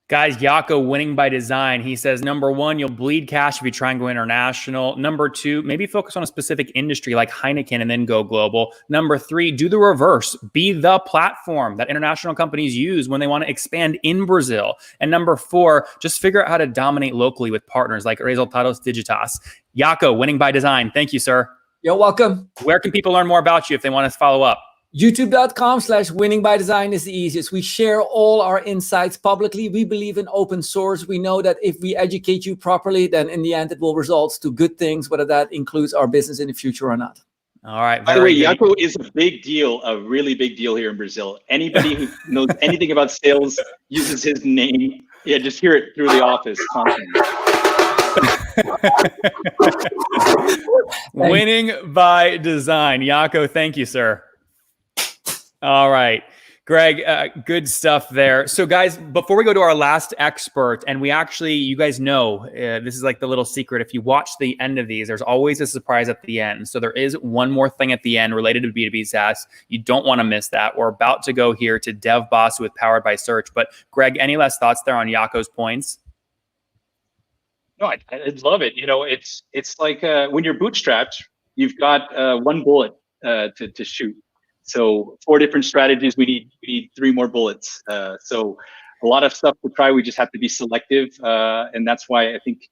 Guys, Jaco, winning by design. He says, number 1, you'll bleed cash if you try and go international. Number 2, maybe focus on a specific industry like Heineken and then go global. Number 3, do the reverse. Be the platform that international companies use when they want to expand in Brazil. And number 4, just figure out how to dominate locally with partners like Resultados Digital. Jaco, winning by design. Thank you, sir. You're welcome. Where can people learn more about you if they want to follow up? YouTube.com/winningbydesign is the easiest. We share all our insights publicly. We believe in open source. We know that if we educate you properly, then in the end, it will result to good things, whether that includes our business in the future or not. All right. By the way, Jaco is a big deal, a really big deal here in Brazil. Anybody who knows anything about sales uses his name. Yeah, just hear it through the office constantly. Winning by design. Jaco, thank you, sir. All right. Greg, good stuff there. So guys, before we go to our last expert, and you guys know, this is like the little secret. If you watch the end of these, there's always a surprise at the end. So there is one more thing at the end related to B2B SaaS. You don't want to miss that. We're about to go here to Dev Boss with Powered by Search. But Greg, any last thoughts there on Jaco's points? No, I love it. It's like when you're bootstrapped, you've got one bullet to shoot. So 4 different strategies. We need 3 more bullets. So a lot of stuff to try. We just have to be selective, and that's why I think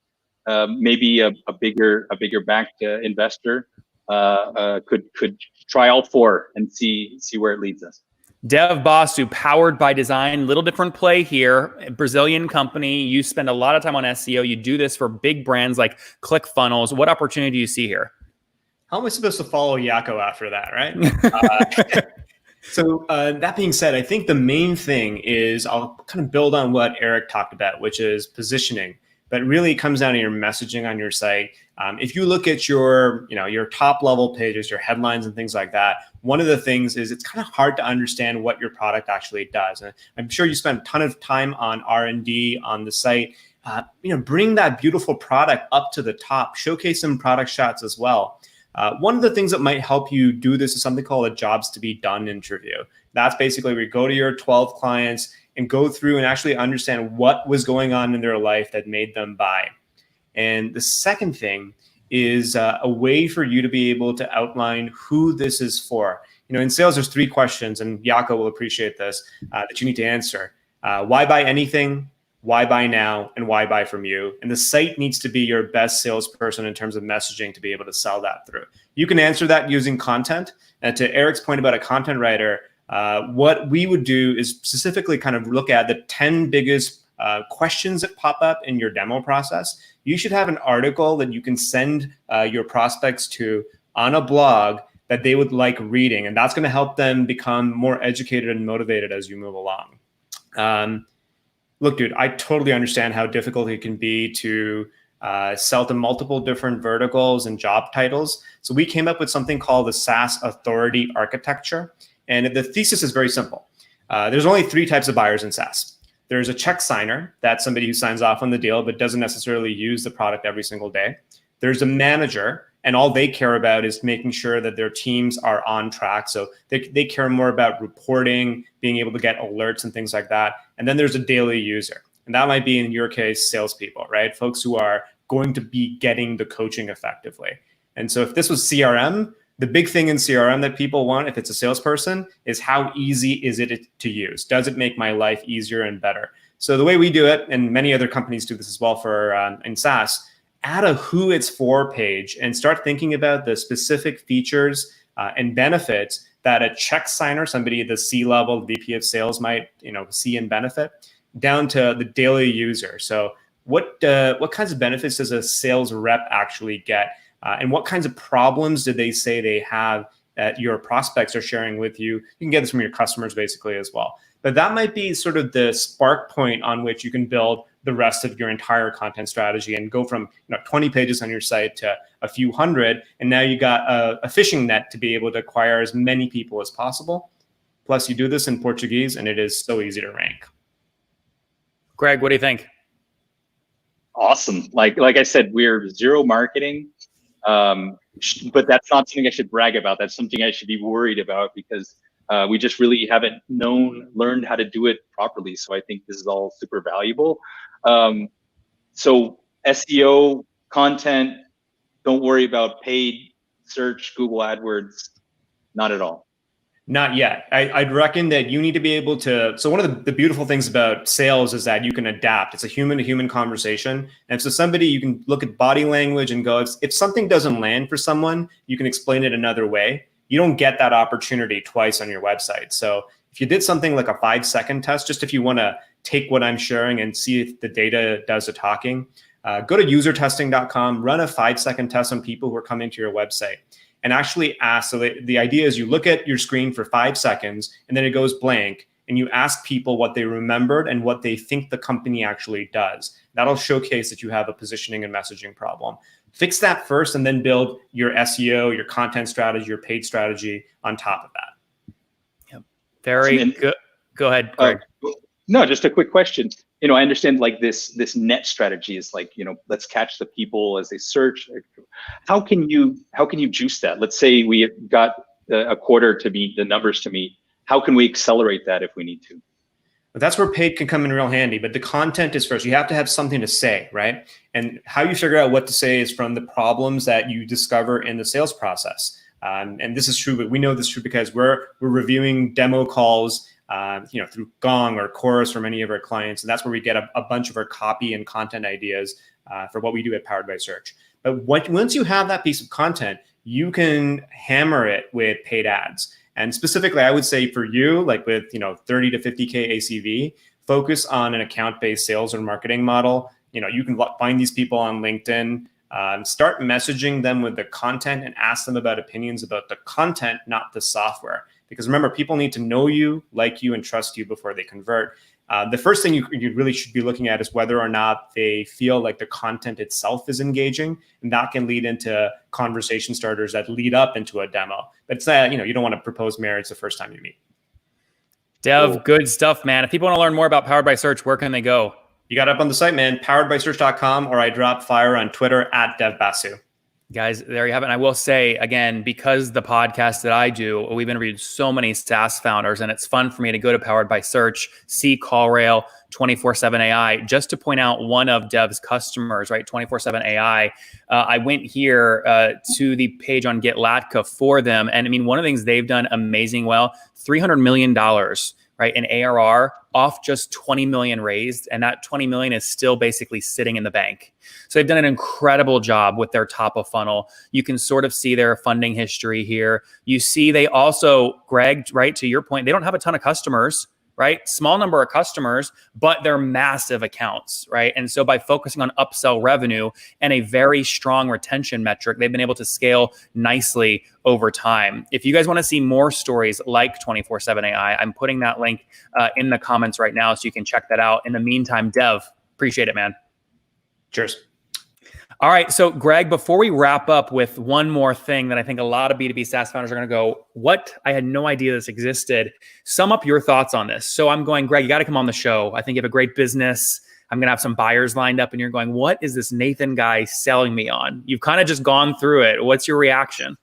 maybe a bigger backed investor could try all 4 and see where it leads us. Dev Basu, Powered by Design, little different play here. Brazilian company. You spend a lot of time on SEO. You do this for big brands like ClickFunnels. What opportunity do you see here? How am I supposed to follow Jaco after that, right? So that being said, I think the main thing is I'll kind of build on what Eric talked about, which is positioning. But really, it comes down to your messaging on your site. If you look at your top level pages, your headlines and things like that, one of the things is it's kind of hard to understand what your product actually does. And I'm sure you spend a ton of time on R&D on the site. Bring that beautiful product up to the top. Showcase some product shots as well. One of the things that might help you do this is something called a jobs to be done interview. That's basically where you go to your 12 clients and go through and actually understand what was going on in their life that made them buy. And the second thing is a way for you to be able to outline who this is for. In sales, there's 3 questions, and Jaco will appreciate this, that you need to answer. Why buy anything? Why buy now, and why buy from you? And the site needs to be your best salesperson in terms of messaging to be able to sell that through. You can answer that using content. And to Eric's point about a content writer, what we would do is specifically kind of look at the 10 biggest questions that pop up in your demo process. You should have an article that you can send your prospects to on a blog that they would like reading. And that's going to help them become more educated and motivated as you move along. Look, dude, I totally understand how difficult it can be to sell to multiple different verticals and job titles. So we came up with something called the SaaS Authority Architecture. And the thesis is very simple. There's only 3 types of buyers in SaaS. There's a check signer. That's somebody who signs off on the deal, but doesn't necessarily use the product every single day. There's a manager, and all they care about is making sure that their teams are on track. So they care more about reporting, being able to get alerts and things like that. And then there's a daily user. And that might be, in your case, salespeople, right? Folks who are going to be getting the coaching effectively. And so if this was CRM, the big thing in CRM that people want, if it's a salesperson, is how easy is it to use? Does it make my life easier and better? So the way we do it, and many other companies do this as well for in SaaS, add a who it's for page and start thinking about the specific features and benefits that a check signer, somebody at the C-level, VP of sales might see and benefit, down to the daily user. So what kinds of benefits does a sales rep actually get? And what kinds of problems did they say they have that your prospects are sharing with you? You can get this from your customers basically as well. But that might be sort of the spark point on which you can build the rest of your entire content strategy and go from 20 pages on your site to a few hundred. And now you got a fishing net to be able to acquire as many people as possible. Plus you do this in Portuguese and it is so easy to rank. Greg, what do you think? Awesome. Like I said, we're zero marketing. But that's not something I should brag about. That's something I should be worried about because we just really haven't learned how to do it properly. So I think this is all super valuable. So SEO content, don't worry about paid search, Google AdWords, not at all. Not yet. I'd reckon that you need to be able to. So one of the beautiful things about sales is that you can adapt. It's a human to human conversation. And so somebody, you can look at body language and go, if something doesn't land for someone, you can explain it another way. You don't get that opportunity twice on your website. So if you did something like a 5-second test, just if you want to take what I'm sharing and see if the data does the talking, go to usertesting.com, run a 5-second test on people who are coming to your website. And actually ask, so the idea is you look at your screen for 5 seconds and then it goes blank and you ask people what they remembered and what they think the company actually does. That'll showcase that you have a positioning and messaging problem. Fix that first and then build your SEO, your content strategy, your paid strategy on top of that. Yep. Very good. Go ahead, Greg. No, just a quick question. I understand like this net strategy is like, let's catch the people as they search. How can you juice that? Let's say we have got a quarter to meet, the numbers to meet. How can we accelerate that if we need to? But that's where paid can come in real handy. But the content is first. You have to have something to say, right? And how you figure out what to say is from the problems that you discover in the sales process. And this is true, but we know this is true because we're reviewing demo calls through Gong or Chorus for many of our clients. And that's where we get a bunch of our copy and content ideas for what we do at Powered by Search. But once you have that piece of content, you can hammer it with paid ads. And specifically, I would say for you, like with 30 to 50K ACV, focus on an account-based sales or marketing model. You can find these people on LinkedIn, start messaging them with the content and ask them about opinions about the content, not the software. Because remember, people need to know you, like you, and trust you before they convert. The first thing you really should be looking at is whether or not they feel like the content itself is engaging, and that can lead into conversation starters that lead up into a demo. But it's you don't want to propose marriage the first time you meet. Dev, good stuff, man. If people want to learn more about Powered by Search, where can they go? You got it up on the site, man, poweredbysearch.com, or I drop fire on Twitter @DevBasu. Guys, there you have it. And I will say, again, because the podcast that I do, we've interviewed so many SaaS founders, and it's fun for me to go to Powered by Search, see CallRail, 24/7 AI, just to point out one of Dev's customers, right? 24/7 AI. I went here to the page on GitLatka for them. And I mean, one of the things they've done amazing well, $300 million, right, in ARR off just 20 million raised. And that 20 million is still basically sitting in the bank. So they've done an incredible job with their top of funnel. You can sort of see their funding history here. You see they also, Greg, right, to your point, they don't have a ton of customers, right? Small number of customers, but they're massive accounts, right? And so by focusing on upsell revenue and a very strong retention metric, they've been able to scale nicely over time. If you guys want to see more stories like 24/7 AI, I'm putting that link in the comments right now so you can check that out. In the meantime, Dev, appreciate it, man. Cheers. All right. So, Greg, before we wrap up with one more thing that I think a lot of B2B SaaS founders are going to go, what? I had no idea this existed. Sum up your thoughts on this. So I'm going, Greg, you got to come on the show. I think you have a great business. I'm going to have some buyers lined up, and you're going, what is this Nathan guy selling me on? You've kind of just gone through it. What's your reaction?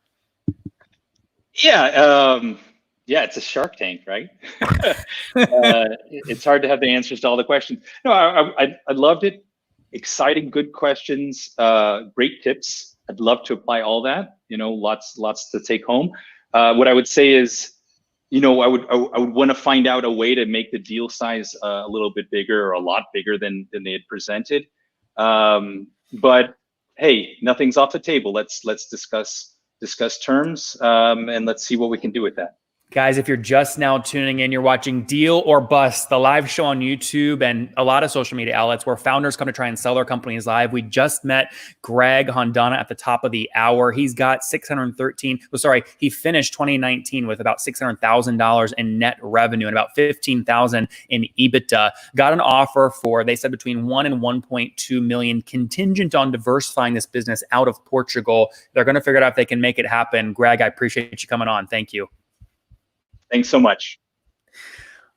Yeah. Yeah, it's a Shark Tank, right? It's hard to have the answers to all the questions. No, I loved it. Exciting, good questions, great tips. I'd love to apply all that. Lots to take home. What I would say is, I would want to find out a way to make the deal size a little bit bigger, or a lot bigger than they had presented. But hey, nothing's off the table. Let's discuss terms, and let's see what we can do with that. Guys, if you're just now tuning in, you're watching Deal or Bust, the live show on YouTube and a lot of social media outlets where founders come to try and sell their companies live. We just met Greg Hondana at the top of the hour. He's got he finished 2019 with about $600,000 in net revenue and about $15,000 in EBITDA. Got an offer for, they said, between 1 and 1.2 million, contingent on diversifying this business out of Portugal. They're going to figure out if they can make it happen. Greg, I appreciate you coming on. Thank you. Thanks so much.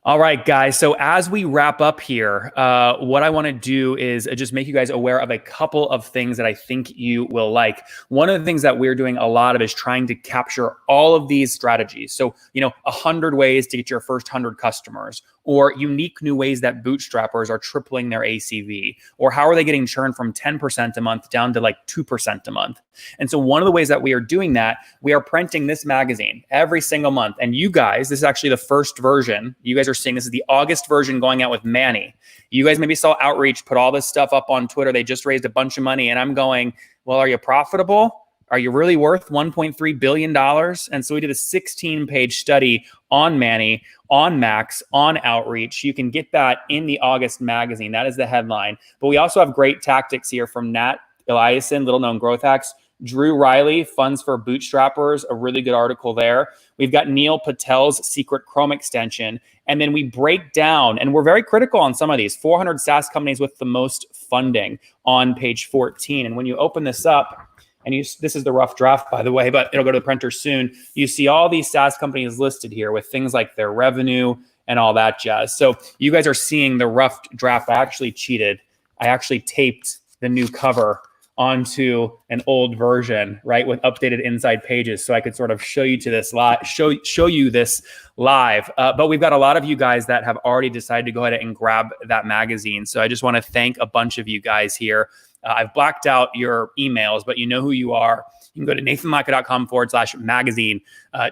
All right, guys. So as we wrap up here, what I want to do is just make you guys aware of a couple of things that I think you will like. One of the things that we're doing a lot of is trying to capture all of these strategies. So, 100 ways to get your first 100 customers, or unique new ways that bootstrappers are tripling their ACV, or how are they getting churn from 10% a month down to like 2% a month. And so one of the ways that we are doing that, we are printing this magazine every single month. And you guys, this is actually the first version. You guys are seeing this is the August version going out with Manny. You guys maybe saw Outreach put all this stuff up on Twitter. They just raised a bunch of money. And I'm going, well, are you profitable? Are you really worth $1.3 billion? And so we did a 16-page study on Manny, on Max, on Outreach. You can get that in the August magazine. That is the headline. But we also have great tactics here from Nat Eliason, Little Known Growth Hacks. Drew Riley, Funds for Bootstrappers, a really good article there. We've got Neil Patel's Secret Chrome extension. And then we break down, and we're very critical on some of these, 400 SaaS companies with the most funding on page 14. And when you open this up, and this is the rough draft, by the way, but it'll go to the printer soon. You see all these SaaS companies listed here with things like their revenue and all that jazz. So you guys are seeing the rough draft. I actually cheated. I actually taped the new cover onto an old version, right, with updated inside pages, so I could sort of show you this live. But we've got a lot of you guys that have already decided to go ahead and grab that magazine. So I just want to thank a bunch of you guys here. I've blacked out your emails, but you know who you are. You can go to nathanlatka.com/magazine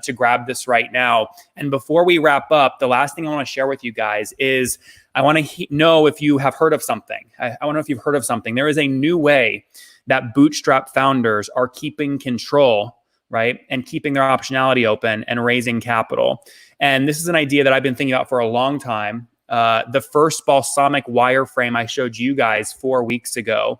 to grab this right now. And before we wrap up, the last thing I want to share with you guys is I want to know if you have heard of something. I want to know if you've heard of something. There is a new way that bootstrap founders are keeping control, right? And keeping their optionality open and raising capital. And this is an idea that I've been thinking about for a long time. The first balsamic wireframe I showed you guys 4 weeks ago.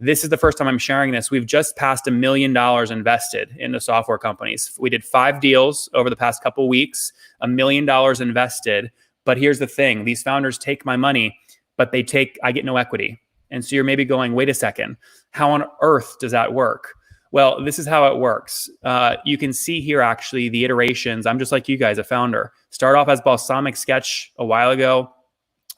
This is the first time I'm sharing this. We've just passed $1 million invested in the software companies. We did 5 deals over the past couple of weeks, $1 million invested. But here's the thing. These founders take my money, but I get no equity. And so you're maybe going, wait a second, how on earth does that work? Well, this is how it works. You can see here, actually, the iterations. I'm just like you guys, a founder. Start off as Balsamic Sketch a while ago.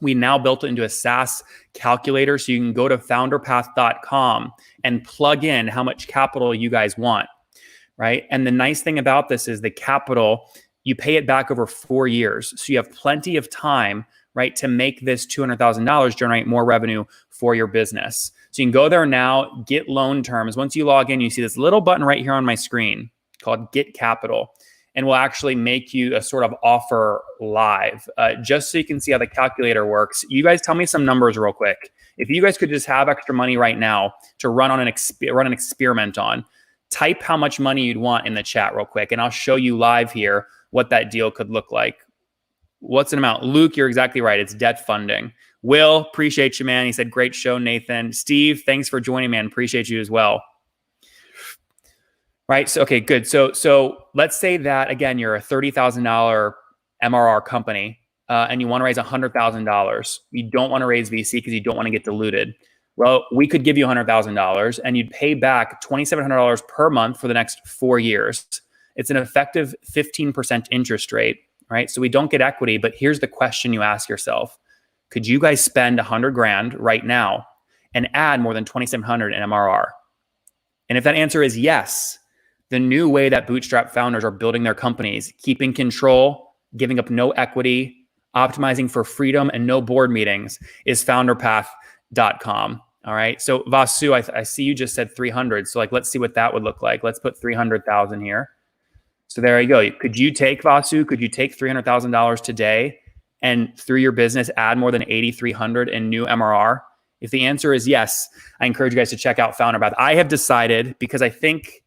We now built it into a SaaS calculator, so you can go to founderpath.com and plug in how much capital you guys want, right? And the nice thing about this is the capital, you pay it back over 4 years. So you have plenty of time, right, to make this $200,000 generate more revenue for your business. So you can go there now, get loan terms. Once you log in, you see this little button right here on my screen called Get Capital. And we'll actually make you a sort of offer live, just so you can see how the calculator works. You guys tell me some numbers real quick. If you guys could just have extra money right now to run an experiment on, type how much money you'd want in the chat real quick, and I'll show you live here what that deal could look like. What's an amount? Luke, you're exactly right. It's debt funding. Will, appreciate you, man. He said, great show, Nathan. Steve, thanks for joining, man. Appreciate you as well. Right. So, okay, good. So let's say that, again, you're a $30,000 MRR company and you want to raise $100,000. You don't want to raise VC because you don't want to get diluted. Well, we could give you $100,000 and you'd pay back $2,700 per month for the next 4 years. It's an effective 15% interest rate, right? So we don't get equity, but here's the question you ask yourself. Could you guys spend 100 grand right now and add more than 2,700 in MRR? And if that answer is yes, the new way that bootstrap founders are building their companies, keeping control, giving up no equity, optimizing for freedom and no board meetings, is founderpath.com. All right. So Vasu, I see you just said 300. So let's see what that would look like. Let's put 300,000 here. So there you go. Could you take $300,000 today and through your business add more than 8,300 in new MRR? If the answer is yes, I encourage you guys to check out FounderPath. I have decided, because I think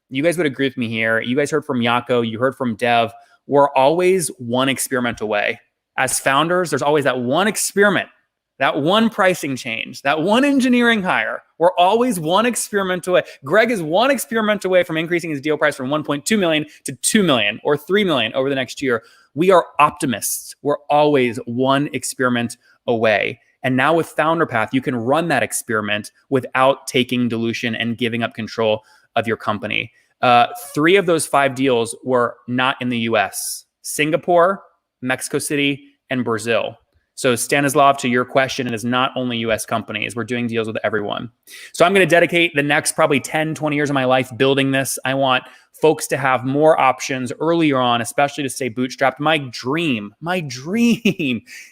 you guys would agree with me here. You guys heard from Yako, you heard from Dev. We're always one experiment away. As founders, there's always that one experiment, that one pricing change, that one engineering hire. We're always one experiment away. Greg is one experiment away from increasing his deal price from 1.2 million to 2 million or 3 million over the next year. We are optimists. We're always one experiment away. And now with FounderPath, you can run that experiment without taking dilution and giving up control of your company. 3 of those 5 deals were not in the US: Singapore, Mexico City, and Brazil. So Stanislav, to your question, it is not only US companies. We're doing deals with everyone. So I'm going to dedicate the next probably 10, 20 years of my life building this. I want folks to have more options earlier on, especially to stay bootstrapped. My dream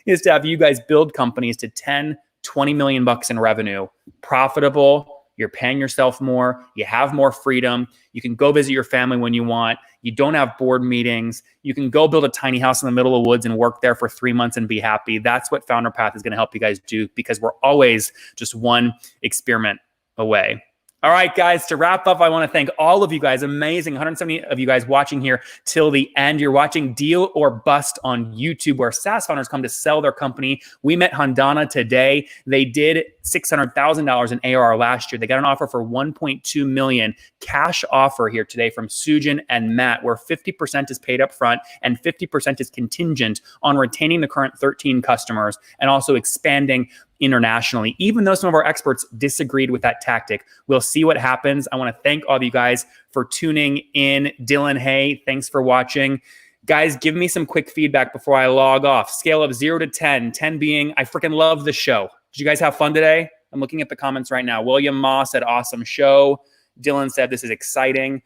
is to have you guys build companies to 10, 20 million bucks in revenue, profitable. You're paying yourself more. You have more freedom. You can go visit your family when you want. You don't have board meetings. You can go build a tiny house in the middle of the woods and work there for 3 months and be happy. That's what FounderPath is going to help you guys do, because we're always just one experiment away. All right, guys, to wrap up, I want to thank all of you guys. Amazing. 170 of you guys watching here till the end. You're watching Deal or Bust on YouTube, where SaaS founders come to sell their company. We met Handana today. They did $600,000 in ARR last year. They got an offer for 1.2 million cash offer here today from Sujin and Matt, where 50% is paid up front and 50% is contingent on retaining the current 13 customers and also expanding internationally. Even though some of our experts disagreed with that tactic, we'll see what happens. I want to thank all of you guys for tuning in. Dylan, hey, thanks for watching. Guys, give me some quick feedback before I log off. Scale of 0 to 10, 10 being, I freaking love the show. Did you guys have fun today? I'm looking at the comments right now. William Ma said, awesome show. Dylan said, this is exciting.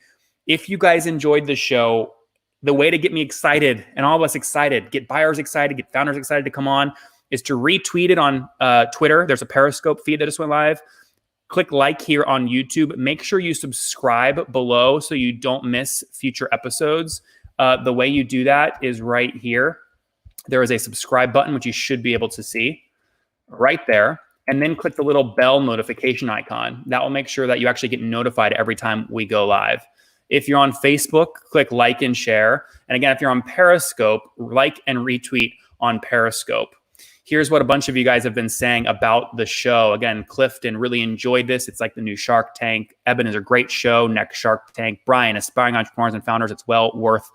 If you guys enjoyed the show, the way to get me excited and all of us excited, get buyers excited, get founders excited to come on, is to retweet it on Twitter. There's a Periscope feed that just went live. Click like here on YouTube. Make sure you subscribe below so you don't miss future episodes. The way you do that is right here. There is a subscribe button, which you should be able to see right there. And then click the little bell notification icon. That will make sure that you actually get notified every time we go live. If you're on Facebook, click like and share. And again, if you're on Periscope, like and retweet on Periscope. Here's what a bunch of you guys have been saying about the show. Again, Clifton really enjoyed this. It's like the new Shark Tank. Eben is a great show. Next Shark Tank. Brian, aspiring entrepreneurs and founders. It's well worth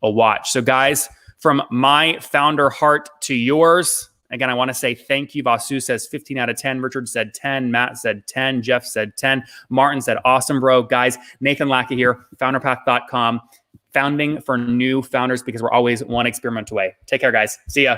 a watch. So guys, from my founder heart to yours, again, I want to say thank you. Vasu says 15 out of 10. Richard said 10. Matt said 10. Jeff said 10. Martin said, awesome, bro. Guys, Nathan Lackey here, founderpath.com. Founding for new founders, because we're always one experiment away. Take care, guys. See ya.